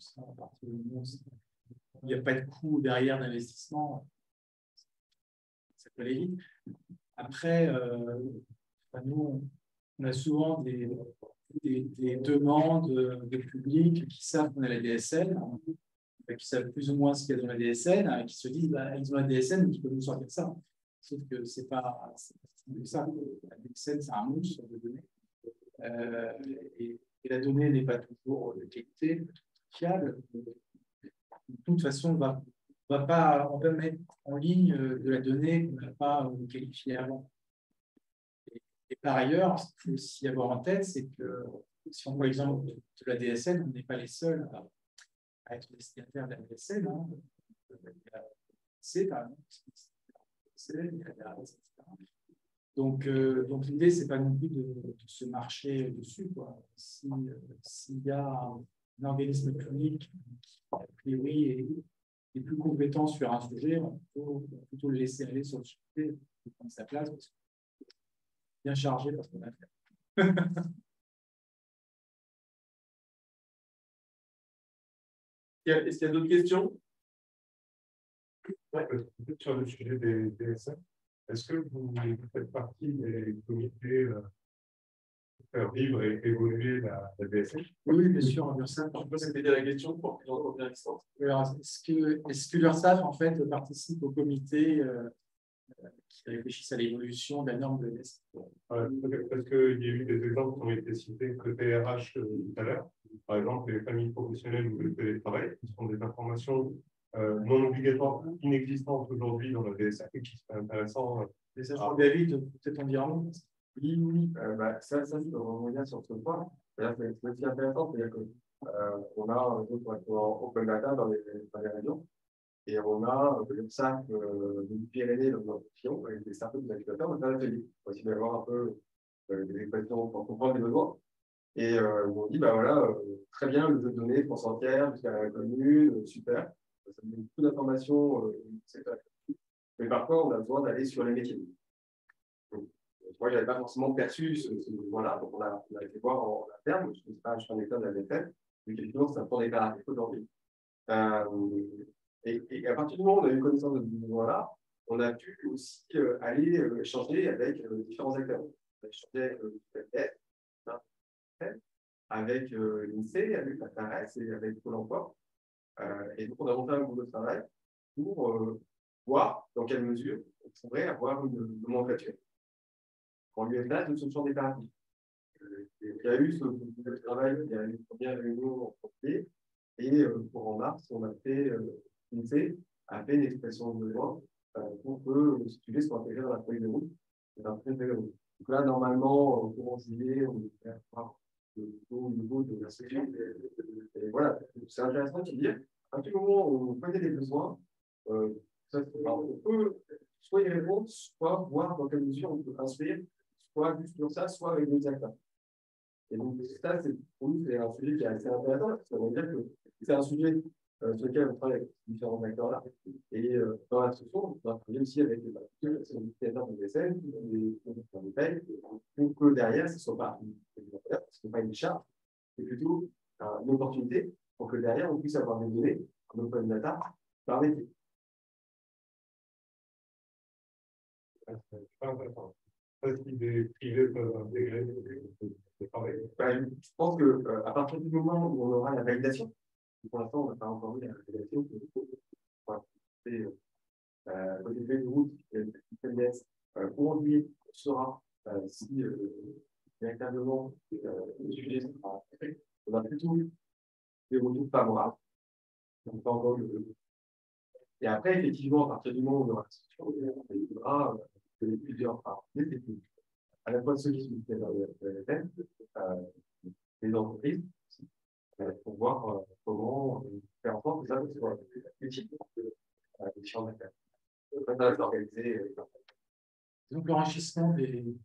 Il n'y a pas de coût derrière d'investissement. Ça peut aller vite. Après, nous, on a souvent des demandes de public qui savent qu'on a la DSN, qui savent plus ou moins ce qu'il y a dans la DSN, qui se disent ils ont la DSN, donc ils peuvent nous sortir ça. Sauf que ce n'est pas ça. La DSN, c'est un monstre de données. Et la donnée n'est pas toujours de qualité, fiable. De toute façon, on peut mettre en ligne de la donnée qu'on n'a pas qualifiée avant. Et par ailleurs, ce qu'il faut aussi avoir en tête, c'est que si on voit l'exemple de la DSN, on n'est pas les seuls à être destinataires de la DSN. Hein. C'est par exemple. Donc l'idée, ce n'est pas non plus de se marcher dessus. S'il y a un organisme public qui, a priori, est plus compétent sur un sujet, on peut plutôt le laisser aller sur le sujet et prendre sa place parce que bien chargé parce qu'on a fait. Est-ce qu'il y a d'autres questions? Sur le sujet des DSN, est-ce que vous faites partie des comités pour faire vivre et évoluer la DSN? Oui, bien sûr. C'était la question pour que j'en revienne à distance. Est-ce que l'URSSAF, en fait, participe au comité qui réfléchissent à l'évolution de la norme de l'Est? Parce qu'il y a eu des exemples qui ont été cités côté RH tout à l'heure. Par exemple, les familles professionnelles ou le télétravail, qui sont des informations non obligatoires, inexistantes aujourd'hui dans la DSA et qui seraient intéressantes. Les agents David, peut-être en dire un mot. Oui, ça, je peux revenir sur ce point. C'est aussi intéressant, c'est-à-dire qu'on a un réseau pour être en open data dans les régions. Et on a le sac de Pyrénées dans notre fion avec des startups d'incubateurs. On a un atelier. Il faut aussi avoir un peu des équations pour comprendre les besoins. Et ils m'ont dit, bah voilà, très bien, le jeu de données, France entière, jusqu'à la commune, super. Ça me donne beaucoup d'informations, mais parfois, on a besoin d'aller sur les métiers. Donc, moi, je n'avais pas forcément perçu ce besoin-là. Donc, on a été voir en interne, je ne sais pas, je suis un école de la VFM, mais effectivement, c'est un point départ aujourd'hui. Et à partir du moment où on a eu connaissance de ce besoin-là, on a pu aussi aller échanger avec différents acteurs. On a échangé avec le avec l'INSEE, avec la TARES et avec Pôle emploi. Et donc, on a monté un groupe de travail pour voir dans quelle mesure on pourrait avoir une nomenclature. En lieu et place de ce champ des thérapies. Il y a eu ce groupe de travail, il y a eu une première réunion en janvier, et pour en mars, on a fait, l'INSEE a fait une expression de besoin pour que les sujets soient intégrés dans la feuille de route. Donc là, normalement, au courant juillet, on va faire au niveau de la section. Et voilà, c'est intéressant de dire, à tout moment où on connaît des besoins, on peut soit y répondre, soit voir dans quelle mesure on peut instruire, soit juste sur ça, soit avec d'autres acteurs. Et donc, ça, pour nous, c'est un sujet qui est assez intéressant, parce que ça veut dire que c'est un sujet sur lequel on travaille avec différents acteurs-là. Et dans l'instruction, on travaille aussi avec les utilisateurs de DSN, des payes, pour que derrière, ce ne soit pas une charge, c'est plutôt une opportunité pour que derrière, on puisse avoir des données en open data par métier. C'est pas intéressant. Est-ce qu'il des privés peuvent intégrer le travail? Je pense qu'à partir du moment où on aura la validation, pour l'instant, on n'a pas encore eu la validation, côté feuille de route, aujourd'hui, on saura si véritablement le sujet sera fait. On a plutôt des retours favorables. Donc, pas encore et après, effectivement, à partir du moment où on aura la solution, il faudra que les plusieurs parties, à la fois ceux qui sont dans le thème, les entreprises, pour voir comment faire en sorte que ça soit utile pour les différents acteurs. Donc, l'enrichissement des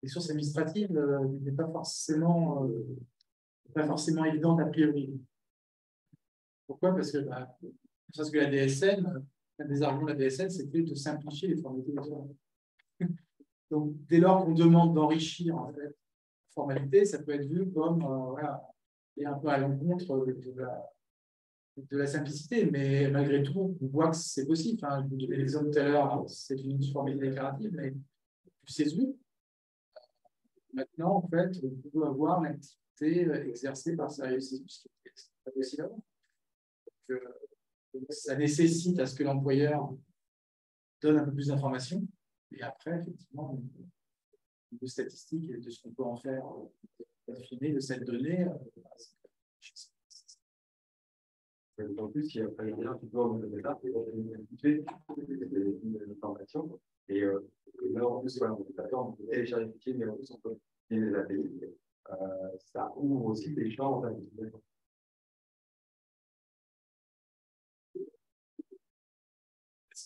sources administratives n'est pas forcément évident a priori. Pourquoi? Parce que la DSN, un des arguments de la DSN, c'était de simplifier les formalités. Donc, dès lors qu'on demande d'enrichir en fait, la formalité, ça peut être vu comme et un peu à l'encontre de la simplicité, mais malgré tout, on voit que c'est possible. Enfin, je vous donnais l'exemple tout à l'heure, c'est une formalité déclarative, mais du CESU. Maintenant, en fait, on peut avoir l'activité exercée par Sérieux CESU, ce qui n'est pas possible avant. Donc, ça nécessite à ce que l'employeur donne un peu plus d'informations, et après, effectivement, de statistiques et de ce qu'on peut en faire affiner de cette donnée. En plus, il y a un lien qui peut en départ, et des informations. Et là, en plus, on peut télécharger les fichiers, mais en plus, on peut utiliser les API. Ça ouvre aussi des champs.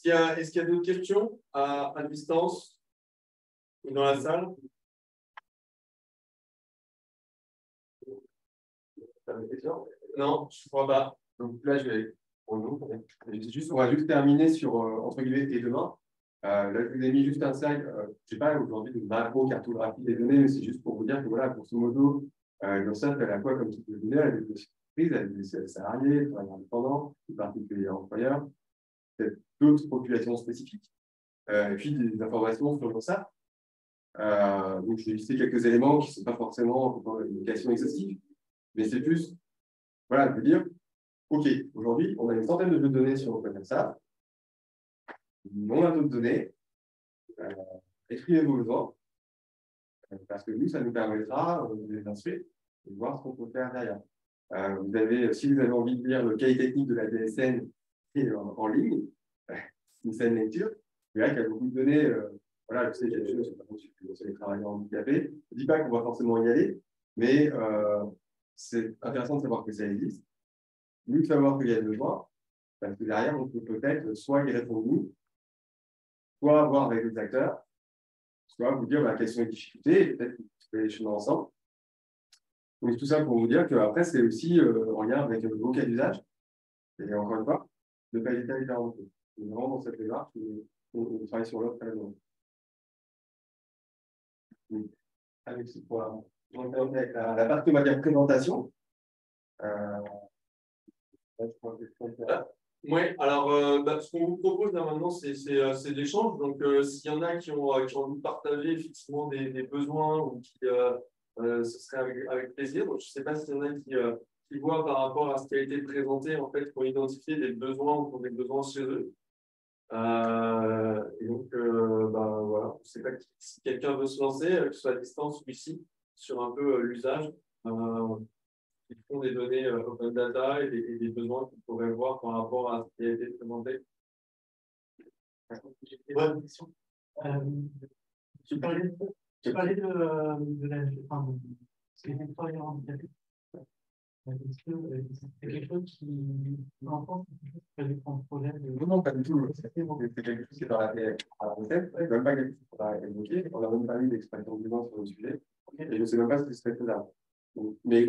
Est-ce qu'il y a d'autres questions à distance ou dans la salle? Non, je ne crois pas. Donc là, on va juste terminer sur entre guillemets et demain. Là, je vous ai mis juste un slide, je ne sais pas aujourd'hui de macro-cartographie des données, mais c'est juste pour vous dire que voilà, grosso modo, l'URSSAF, elle a quoi comme type de données? Elle a des entreprises, elle a des salariés, des travailleurs indépendants, des particuliers employeurs, peut-être d'autres populations spécifiques, et puis des informations sur l'URSSAF. Donc, je vais lister quelques éléments qui ne sont pas forcément une question exhaustive, mais c'est plus, voilà, de dire, OK, aujourd'hui, on a une centaine de jeux de données sur OpenSAF. On a d'autres données. Exprimez vos besoins. Parce que nous, ça nous permettra de les instruire et de voir ce qu'on peut faire derrière. Si vous avez envie de lire le cahier technique de la DSN en ligne, une scène lecture, vous verrez qu'il y a beaucoup de données. Voilà, je sais qu'il y a des choses sur les travailleurs handicapés. Je ne dis pas qu'on va forcément y aller, mais c'est intéressant de savoir que ça existe. Mieux de savoir qu'il y a besoin, parce que derrière, on peut peut-être soit y répondre nous, soit voir avec les acteurs, je vais vous dire quelles sont les difficultés, et peut-être que vous pouvez les choses ensemble. Donc, tout ça pour vous dire qu'après, c'est aussi en lien avec vos cas d'usage. Et encore une fois, de qualité différente. Vraiment, dans cette démarche, on travaille sur l'offre à la demande. Avec ce point, on termine avec la partie, on va dire, présentation. Oui, alors ce qu'on vous propose là maintenant, c'est de l'échange. Donc, s'il y en a qui ont envie de partager effectivement des besoins ou qui ce serait avec plaisir. Donc, je ne sais pas s'il y en a qui voient par rapport à ce qui a été présenté, en fait, pour identifier des besoins ou des besoins chez eux. Et donc, voilà, je ne sais pas si quelqu'un veut se lancer, que ce soit à distance ou ici, sur un peu l'usage. Ils font des données open data et des besoins qu'on pourrait voir par rapport à ce qui a été présenté. Bonne question. Tu parlais de la. Enfin, ce qui était de travailler handicapé. Est-ce que c'est quelque chose qui, en France, c'est quelque chose qui peut être un problème Non, pas du tout. C'est quelque chose qui est dans la recette. Même pas quelque chose qu'on a évoqué. On n'a même pas eu d'expression vivante sur le sujet. Et je ne sais même pas ce qui serait faisable. Mais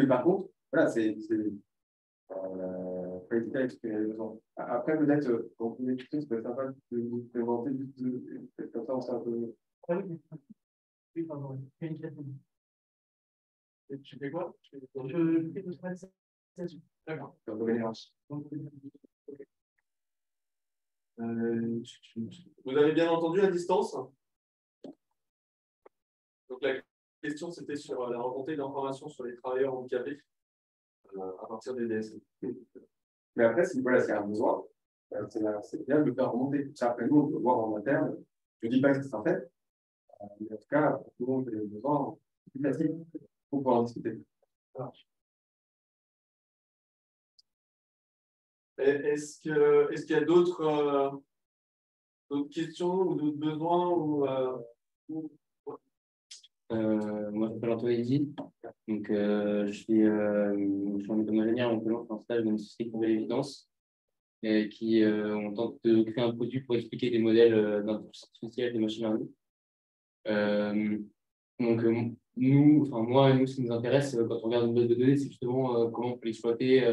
par contre, voilà, c'est qualité à exprimer les besoins. Après, peut-être, quand vous écoutez, ça peut être sympa de vous présenter juste comme ça, on sait un peu. Oui, pardon. Et tu fais quoi? Je fais de ce. D'accord. Vous avez bien entendu à distance? Donc, la question, c'était sur la remontée d'informations sur les travailleurs handicapés à partir des DSI. Mais après, si voilà, c'est un besoin, c'est bien de le faire remonter. Ça, après, nous, on peut voir en interne. Je ne dis pas que c'est sera fait, mais en tout cas, pour tout le monde, les besoins, c'est plus facile pour pouvoir en discuter. Est-ce qu'il y a d'autres questions ou d'autres besoins Moi, je m'appelle Antoine. Donc, je suis en ingénieur, on lance un stage dans une société qui s'appelle Évidence, qui on tente de créer un produit pour expliquer des modèles d'intelligence artificielle, de machine learning. Donc, nous, ce qui nous intéresse quand on regarde une base de données, c'est justement comment on peut l'exploiter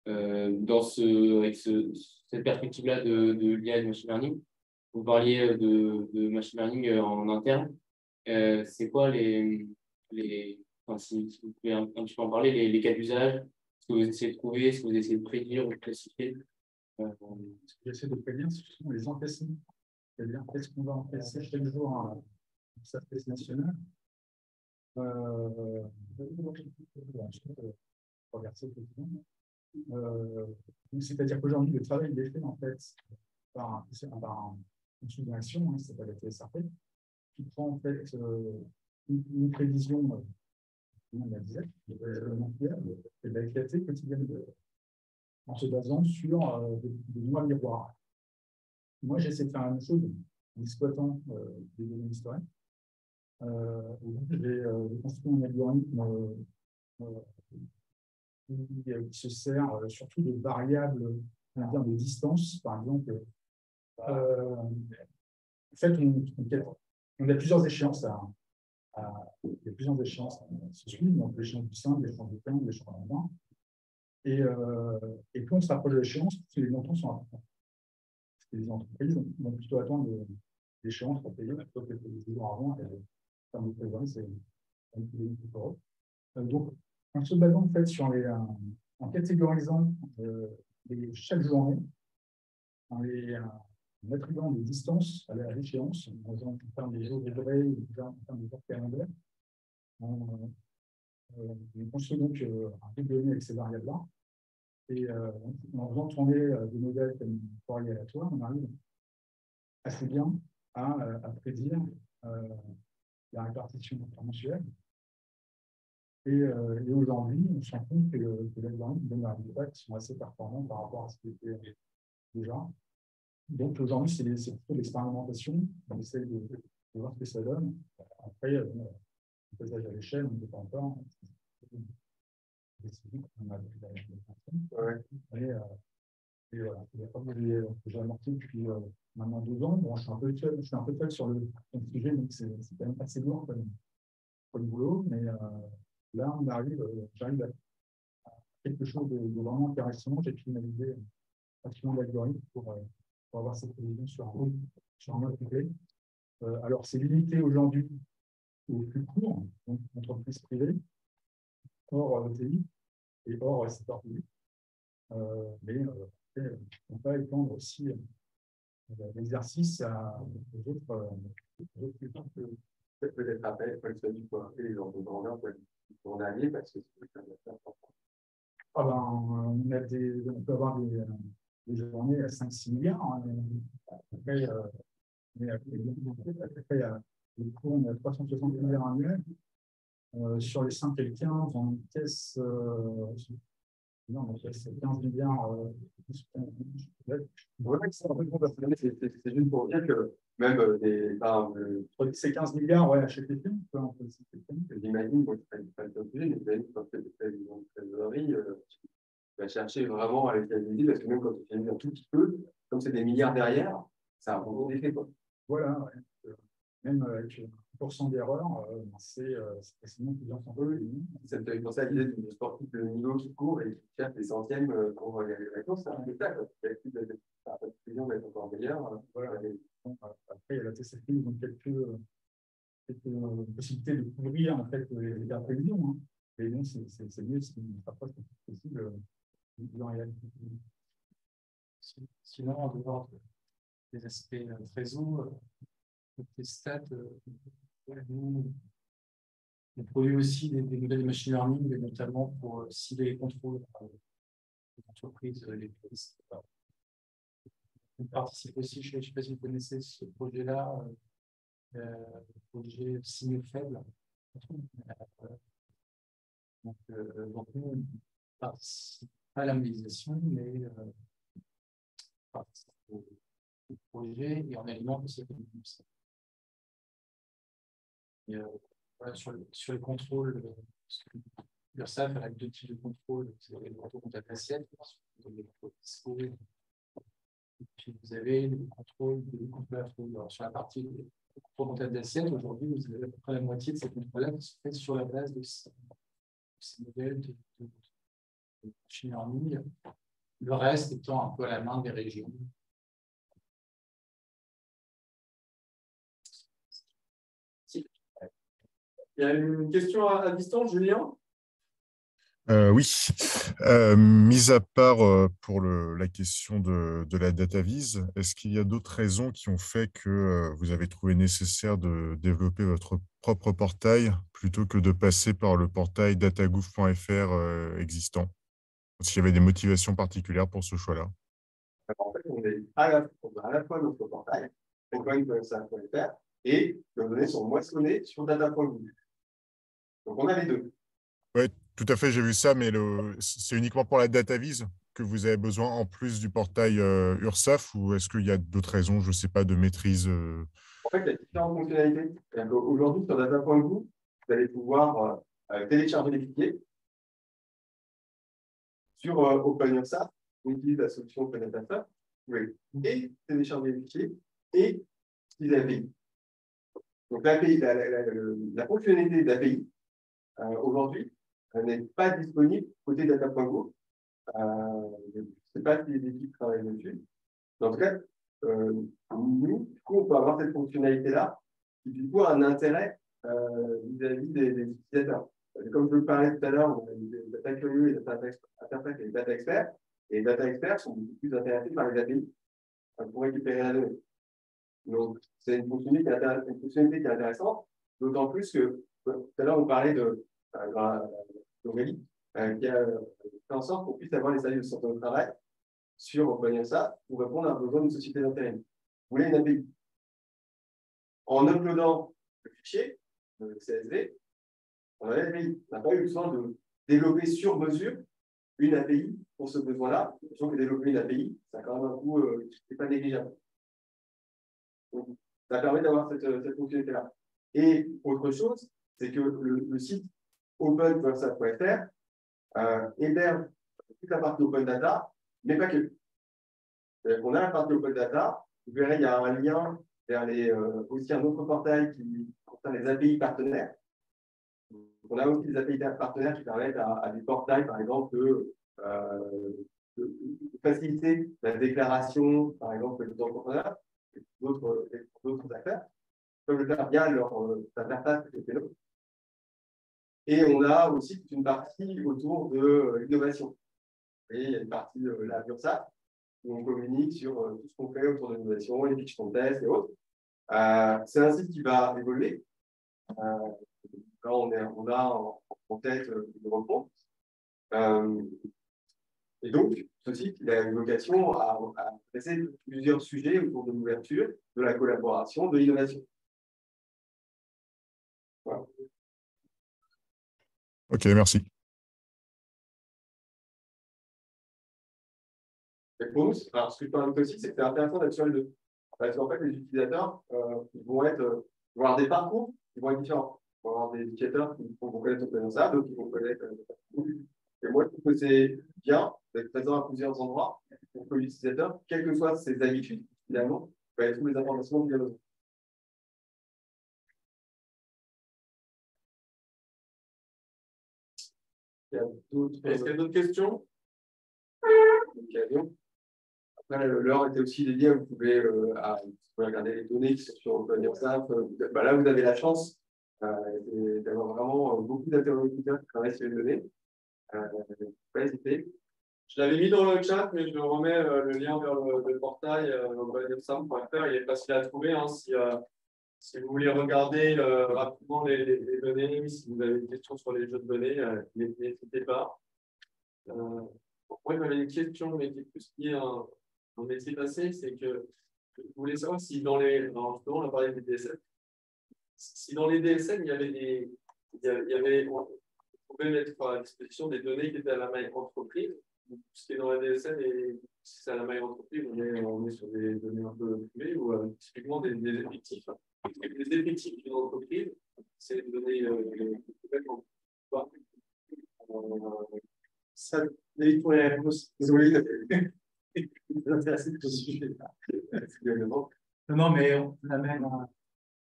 avec cette perspective-là de l'IA et de machine learning. Vous parliez de machine learning en interne. C'est quoi si vous pouvez un petit peu en parler, les cas d'usage, ce que vous essayez de trouver, ce que vous essayez de prédire ou de classifier? Ce que j'essaie de prédire, ce sont les encaissements. C'est-à-dire, qu'est-ce qu'on va encaisser chaque jour en service national? C'est-à-dire qu'aujourd'hui, le travail est fait en fait par une sous-action, ça s'appelle la TSRP, qui prend en fait une prévision mensuelle et de la qualité quotidienne en se basant sur des lois miroirs. Moi, j'essaie de faire la même chose en exploitant des données historiques. J'ai construit un algorithme qui se sert surtout de variables en termes de distance. Par exemple, en fait, on a plusieurs échéances il y a plusieurs échéances qui se suivent, donc l'échéance du 5, l'échéance du 15, l'échéance du 20. Et plus on se rapproche de l'échéance, plus les montants sont importants. Parce que les entreprises vont plutôt attendre l'échéance pour payer plutôt que les jours avant. En termes de prévoyance, c'est un peu pour eux. Donc, en se basant en fait sur en catégorisant chaque journée, en attribuant des distances à l'échéance, en termes des jours livrés, en termes de jours calendaires, on construit donc un peu de données avec ces variables-là. Et en faisant tourner des modèles comme Fourier aléatoire, on arrive assez bien à prédire la répartition mensuelle. Et aujourd'hui, on se rend compte que les algorithmes donnent des résultats qui sont assez performants par rapport à ce qui était déjà. Donc aujourd'hui, c'est plutôt l'expérimentation. On essaye de voir ce que ça donne. Après, le passage à l'échelle, on ne peut pas encore. Et voilà, j'ai amorti depuis maintenant 12 ans. Bon, je suis un peu seul sur le sujet, donc c'est quand même assez lourd comme boulot. Mais là, j'arrive à quelque chose de vraiment intéressant. J'ai finalisé pratiquement l'algorithme pour avoir cette prévision sur un mois complet. Alors, c'est limité aujourd'hui au plus court, donc entreprise privée, hors ETI et hors secteur public. Mais on peut étendre aussi l'exercice aux autres secteurs. Peut-être après, il faut que du point et les entrepreneurs peuvent être alliés parce que c'est important. Ah ben, on peut avoir des journées à 5-6 milliards. Après, il y a le cours, on est à 360 milliards annuels. Sur les 5 et le 15, on caisse, on caisse 15 milliards. C'est juste pour dire que même c'est 15 milliards, ouais, à chaque été. J'imagine, moi, je ne fais pas le sujet, mais j'imagine que quand tu fais des prévisions de trésorerie, tu vas chercher vraiment à les stabiliser, parce que même quand tu fais un tout petit peu, comme c'est des milliards derrière, ça a un bon effet. Voilà, ouais. Même avec 1% d'erreur, c'est facilement plusieurs centaines. Ça me fait penser à l'idée du sportif de niveau qui court et qui cherche des centièmes pour les réponses. C'est un peu ça, la prévision va être encore meilleure. Voilà. Après, il y a la TCP, ils ont quelques possibilités de couvrir en fait, les prévisions. Hein. Et donc, c'est mieux si on s'approche le plus possible en réalité. Sinon, en dehors des aspects réseau, les stats, nous, on produit aussi des modèles de machine learning, notamment pour cibler les contrôles des entreprises, les polices. On participe aussi, je ne sais pas si vous connaissez ce projet-là, le projet signaux faibles. Donc, nous, on participe à la modélisation, mais on participe au projet et on alimente aussi comme ça. Et, voilà, sur le contrôle, l'URSSAF a 2 types de contrôle. Vous avez le contrôle comptable d'assiette, le contrôle fiscaux, et puis vous avez le contrôle de contrôle. Sur la partie contrôle comptable d'assiette, aujourd'hui, vous avez à peu près la moitié de ces contrôles-là qui se fait sur la base de ces modèles de machine learning. Le reste étant un peu à la main des régions. Il y a une question à distance, Julien? Oui. Mis à part pour la question de la data vise, est-ce qu'il y a d'autres raisons qui ont fait que vous avez trouvé nécessaire de développer votre propre portail plutôt que de passer par le portail datagouv.fr existant? Est-ce qu'il y avait des motivations particulières pour ce choix-là? En fait, on a à la fois notre portail, open.fr, et nos données sont moissonnées sur data.gouv. Donc, on a les deux. Oui, tout à fait, j'ai vu ça, mais c'est uniquement pour la data vise que vous avez besoin en plus du portail URSSAF, ou est-ce qu'il y a d'autres raisons, je ne sais pas, de maîtrise En fait, il y a différentes fonctionnalités. Aujourd'hui, sur data.gouv, vous allez pouvoir télécharger les fichiers. Sur OpenURSSAF, on utilise la solution OpenDataStaff, vous pouvez et télécharger les fichiers et utiliser l'API. Donc, la fonctionnalité d'API, aujourd'hui, n'est pas disponible côté data.gouv. Je ne sais pas si les équipes travaillent dessus. En tout cas, nous, du coup, on peut avoir cette fonctionnalité-là qui, du coup, a un intérêt vis-à-vis des utilisateurs. Comme je le parlais tout à l'heure, on a des data curieux, les data interprètes et les data experts. Et les data experts sont beaucoup plus intéressés par les API pour récupérer la donnée. Donc, c'est une fonctionnalité qui est intéressante, d'autant plus que tout à l'heure, on parlait d'Aurélie, qui a fait en sorte qu'on puisse avoir les services de santé au travail sur OpenURSSAF pour répondre à un besoin d'une société d'intérim. Vous voulez une API. En uploadant le fichier, le CSV, on a l'API. On n'a pas eu besoin de développer sur mesure une API pour ce besoin-là. Sachant que développer une API, ça a quand même un coût qui n'est pas négligeable. Donc, ça permet d'avoir cette fonctionnalité-là. Et autre chose, c'est que le site open.ursaf.fr héberge toute la partie open data, mais pas que. On a la partie open data vous verrez, il y a un lien vers aussi un autre portail qui concerne les API partenaires. On a aussi des API partenaires qui permettent à des portails, par exemple, de faciliter la déclaration, par exemple, des entrepreneurs et d'autres affaires, peuvent le faire via leur interface PPO. Et on a aussi toute une partie autour de l'innovation. Et il y a une partie de la URSAF où on communique sur tout ce qu'on fait autour de l'innovation, les pitch contests et autres. C'est un site qui va évoluer. Là, on a en tête une refonte. Et donc, ce site, il a une vocation à adresser plusieurs sujets autour de l'ouverture, de la collaboration, de l'innovation. Voilà. Ok, merci. Et pour nous, alors, ce que je peux rajouter aussi, c'est que c'est intéressant d'être sur les deux. Parce qu'en fait, les utilisateurs vont avoir des parcours qui vont être différents. Ils vont avoir des indicateurs qui vont connaître OpenSA, d'autres qui vont connaître. Et moi, je trouve que c'est bien d'être présent à plusieurs endroits pour que l'utilisateur, quelles que soient ses habitudes, finalement, va trouver les informations qu'il a besoin. Est-ce qu'il y a d'autres questions? Après, l'heure était aussi dédiée, vous pouvez regarder les données qui sont sur OpenURSAF. Là, vous avez la chance d'avoir vraiment beaucoup d'interlocuteurs qui travaillent sur les données. Pas hésiter. Je l'avais mis dans le chat, mais je remets le lien vers le portail OpenURSAF.fr. Il est facile à trouver. Hein, si vous voulez regarder rapidement les données, si vous avez des questions sur les jeux de données, n'hésitez pas. Moi, j'avais une question, mais qui est plus liée à un métier passé, c'est que je voulais savoir si dans les. Alors, on a parlé des DSL. Si dans les DSL, on pouvait mettre à disposition des données qui étaient à la maille entreprise, ce qui est dans la DSL, et si c'est à la maille entreprise, on est sur des données un peu privées ou typiquement des effectifs. Les effectifs d'une entreprise, c'est des données complètement. Ça, les réponses. Désolé. Non, mais on a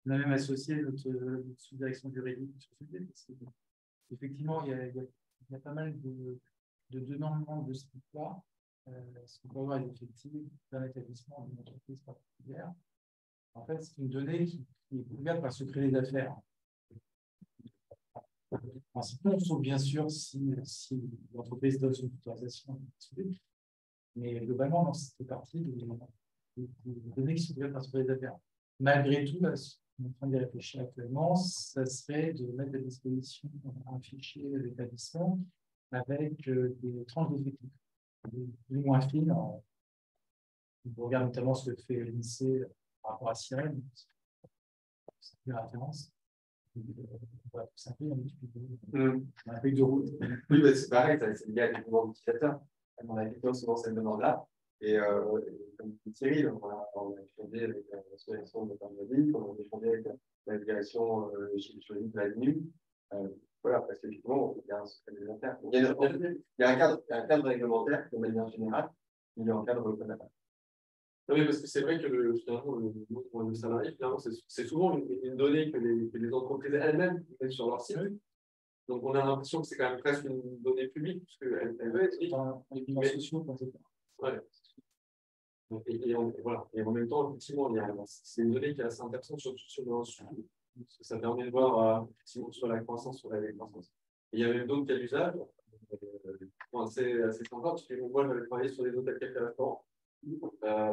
même associé notre sous-direction juridique sur ce sujet. Effectivement, il y a pas mal de demandes de ce type-là. Ce qu'on peut avoir des effectifs d'un établissement, d'une entreprise particulière. En fait, c'est une donnée qui est couverte par secret des affaires. Sauf bien sûr si l'entreprise donne son autorisation, mais globalement, dans cette partie, des données qui sont couvertes par secret des affaires. Malgré tout, là, ce qu'on est en train d'y réfléchir actuellement, ça serait de mettre à disposition un fichier d'établissement avec des tranches d'effectifs, plus ou moins fines. On regarde notamment ce que fait l'INSEE par rapport à Sirène, c'est une référence. C'est un peu un feuille de route. Oui, c'est pareil, c'est lié à l'équipement d'utilisateur. On a effectivement souvent cette demande-là. Et comme dit Thierry, on a échangé avec l'association de Bernadette, on a échangé avec la direction juridique de la LNU. Voilà, parce qu'effectivement, il y a un secret des affaires. Il y a un cadre réglementaire de manière générale, il y a un cadre réglementaire. Oui, parce que c'est vrai que le salarié, finalement, c'est souvent une donnée que les entreprises elles-mêmes mettent sur leur site. Donc, on a l'impression que c'est quand même presque une donnée publique, parce qu'elle veut être libre. Ouais. Et en même temps, effectivement, c'est une donnée qui est assez intéressante sur parce que ça permet de voir effectivement sur la croissance, sur la décroissance. Et il y a même d'autres cas d'usage assez sympa, parce que moi, j'avais travaillé sur des hôtels cafés restaurants.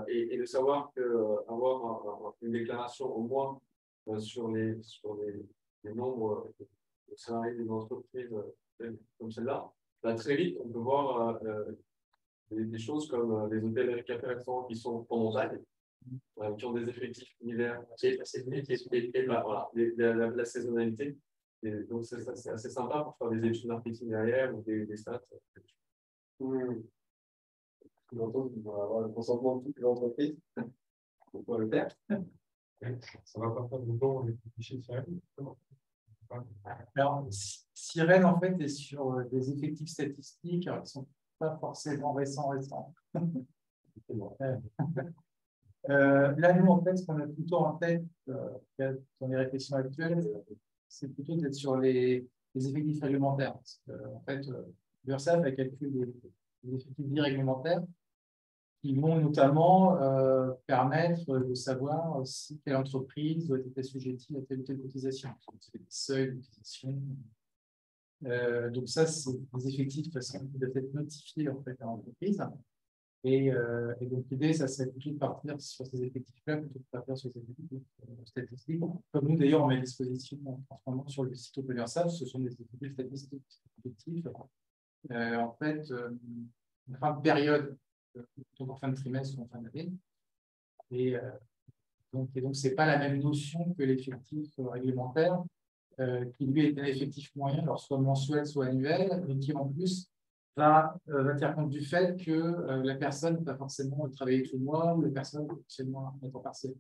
Et de savoir qu'avoir une déclaration au moins sur les nombres de salariés d'une entreprise comme celle-là, très vite, on peut voir des choses comme les hôtels cafés restaurants qui sont en montagne, qui ont des effectifs univers et la saisonnalité. Et donc, c'est assez sympa pour faire des études marketing derrière ou des stats. Longtemps qu'ils vont avoir le consentement de toutes les entreprises pour pouvoir le faire. Ça va pas faire de bon avec les fichiers de Sirène. Alors, Sirène, en fait, est sur des effectifs statistiques qui ne sont pas forcément récents. Là, nous, en fait, ce qu'on a plutôt en tête dans les réflexions actuelles, c'est plutôt d'être sur les effectifs réglementaires. Parce que, en fait, l'URSSAF a calculé des effectifs dits réglementaires qui vont notamment permettre de savoir si quelle entreprise doit être assujettie à telle ou telle cotisation. C'est des seuils d'utilisation. Donc ça, c'est des effectifs de façon qui doivent être notifiés en fait, à l'entreprise. Et donc l'idée, ça serait plutôt de partir sur ces effectifs-là plutôt que de partir sur ces effectifs statistiques. Comme nous, d'ailleurs, on met à disposition en ce moment sur le site OpenURSSAF, ce sont des effectifs statistiques effectifs. En fait, en fin de période, donc en fin de trimestre ou en fin d'année. Et donc, ce n'est pas la même notion que l'effectif réglementaire, qui lui est un effectif moyen, alors soit mensuel, soit annuel, mais qui en plus va tenir compte du fait que la personne n'a pas forcément travaillé tout le mois ou la personne est potentiellement en temps partiel.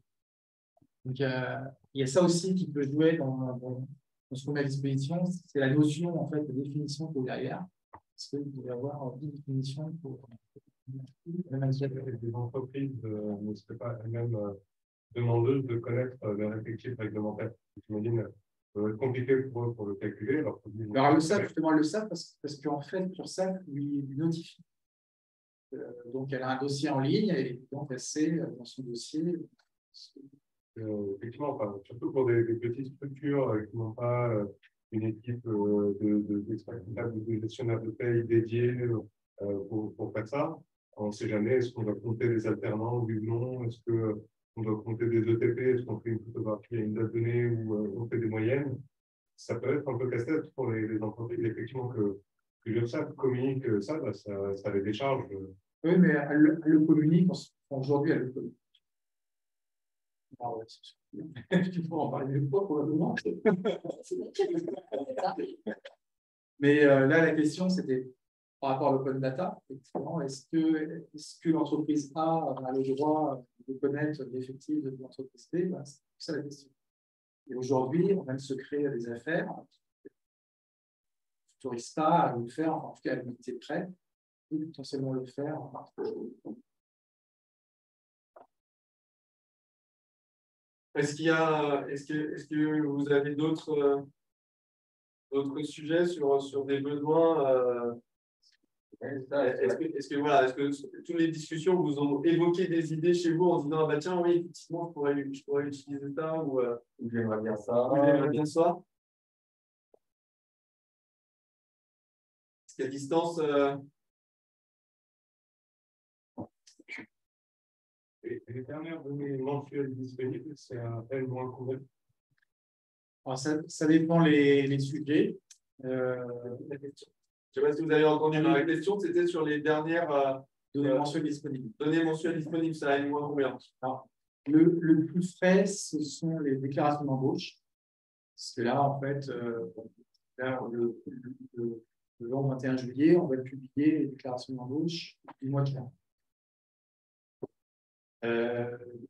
Donc, il y a ça aussi qui peut jouer dans ce qu'on met à disposition, c'est la notion en fait, de définition qu'il y a derrière. Parce que vous devez avoir 10 définitions pour les entreprises ne seraient pas elles-mêmes demandeuses de connaître leur effectif réglementaire. J'imagine ça va être compliqué pour eux pour le calculer. Alors, le SAP, justement, le SAP, parce qu'en fait, l'URSSAF lui notifie. Donc, elle a un dossier en ligne et donc elle sait dans son dossier. Effectivement, enfin, surtout pour des petites structures qui n'ont pas une équipe d'experts comptables ou de gestionnaires de paye dédiés pour faire ça. On ne sait jamais, est-ce qu'on va compter des alternants, oui ou non, est-ce qu'on doit compter des ETP, est-ce qu'on fait une photographie à une date donnée ou on fait des moyennes. Ça peut être un peu casse-tête pour les entreprises, effectivement, que l'URSSAF communique ça, bah, ça les décharge. Oui, mais elle le communique, aujourd'hui, elle le communique. Ah ouais, tu pourras en parler une fois, probablement. Mais là, la question, c'était par rapport à l'open data, est-ce que l'entreprise A a le droit de connaître l'effectif de l'entreprise B? C'est ça la question. Et aujourd'hui, on a le secret des affaires. On n'autorise pas à le faire, en tout cas à l'unité près, et potentiellement le faire. Est-ce que vous avez d'autres sujets sur des besoins est-ce que toutes les discussions vous ont évoqué des idées chez vous en disant ah bah tiens oui effectivement je pourrais utiliser ça ou j'aimerais bien ça. J'aimerais bien ça. Est-ce qu'à distance les dernières données mensuelles disponibles, c'est à peine moins combien? Alors ça dépend les sujets. Je ne sais pas si vous avez entendu ma question, c'était sur les dernières données mensuelles disponibles. Données mensuelles disponibles, ça a moins combien? Alors, le plus frais, ce sont les déclarations d'embauche. Parce que là, en fait, le 21 juillet, on va publier les déclarations d'embauche du mois de juin.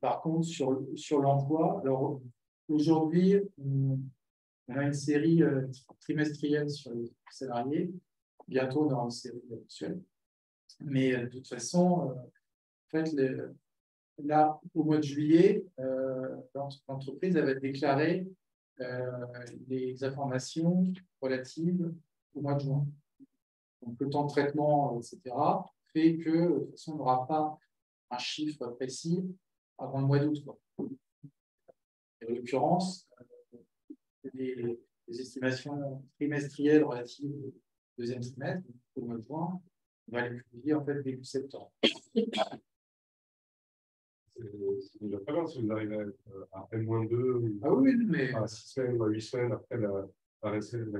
Par contre, sur l'emploi, alors aujourd'hui, on a une série trimestrielle sur les salariés. Bientôt, on aura une série mensuelle. Mais de toute façon, en fait, là, au mois de juillet, l'entreprise avait déclaré les informations relatives au mois de juin. Donc, le temps de traitement, etc., fait que, de toute façon, on n'aura pas un chiffre précis avant le mois d'août. En l'occurrence, les estimations trimestrielles relatives au deuxième trimestre, au mois de juin, on va les publier en fait début septembre. C'est déjà très bien si vous arrivez à N-2 ah oui, mais à 6 semaines ou à 8 semaines après la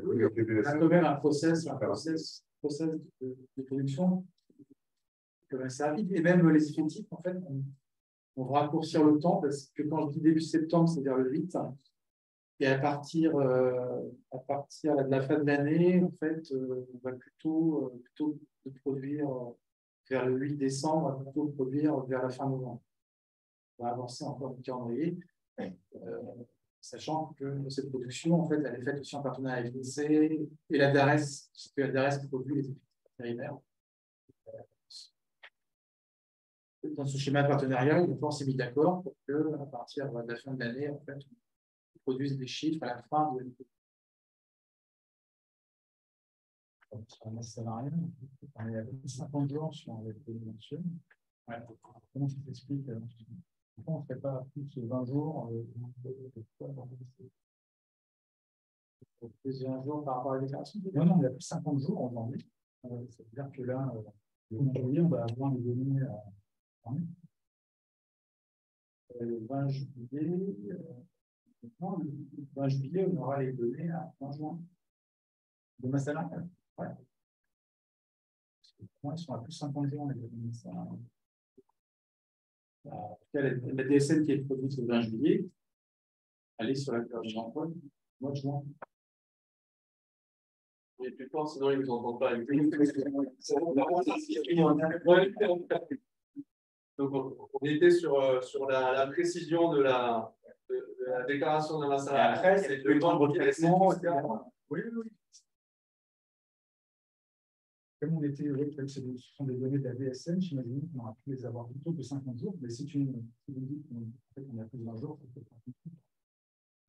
communauté DSS. On a quand même un process de production comme assez rapide. Et même les effectifs, en fait, on va raccourcir le temps parce que quand je dis début septembre, c'est vers le 8. Et à partir de la fin de l'année, en fait, on va plutôt de produire vers le 8 décembre, on va plutôt produire vers la fin novembre. On va avancer encore le calendrier, sachant que cette production, en fait, elle est faite aussi en partenariat avec l'INSEE et la DARES, parce que la DARES produit les effectifs intérimaires. dans ce schéma partenarial, on s'est mis d'accord pour qu'à partir de la fin de l'année, en fait, on produise des chiffres à la fin de l'année. Sur un salarié, il y a 50 jours sur les mensuels. Ouais. Comment ça s'explique? Pourquoi on ne ferait pas plus de 20 jours plus de 20 jours par rapport à la déclaration? Non, non, il y a plus de 50 jours en janvier. Ça veut dire que là, le 1er juillet, on va avoir les données en mai. Le 20 juillet, non, le 20 juillet, on aura les données à 20 juin. De ma salariale. Ouais. Ils sont à plus de 50 jours, les données. En tout cas, la DSN qui est produite le 20 juillet, elle est sur la période d'emploi du mois de juin. Et plus fort, sinon ils ne nous entendent pas. Donc, on était sur la précision de la déclaration d'un salarié. Après, c'est le temps de retraitement, etc. Oui, oui. Comme on était, ce sont des données de la DSN, j'imagine qu'on aura pu les avoir plutôt que 50 jours, mais si tu me dis qu'on a plus de 20 jours, c'est peut-être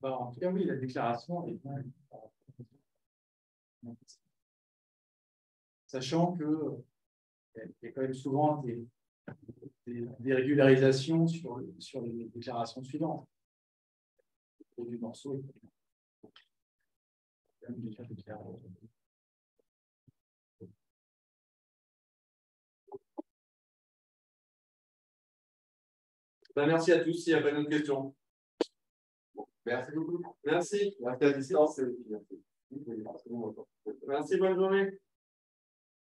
pas. En tout cas, oui, la déclaration est bien. Sachant qu'il y a quand même souvent des régularisations sur les déclarations suivantes. Du morceau. Merci à tous. S'il n'y a pas d'autres questions. Merci beaucoup. Merci. Merci à distance. Merci, bonne journée.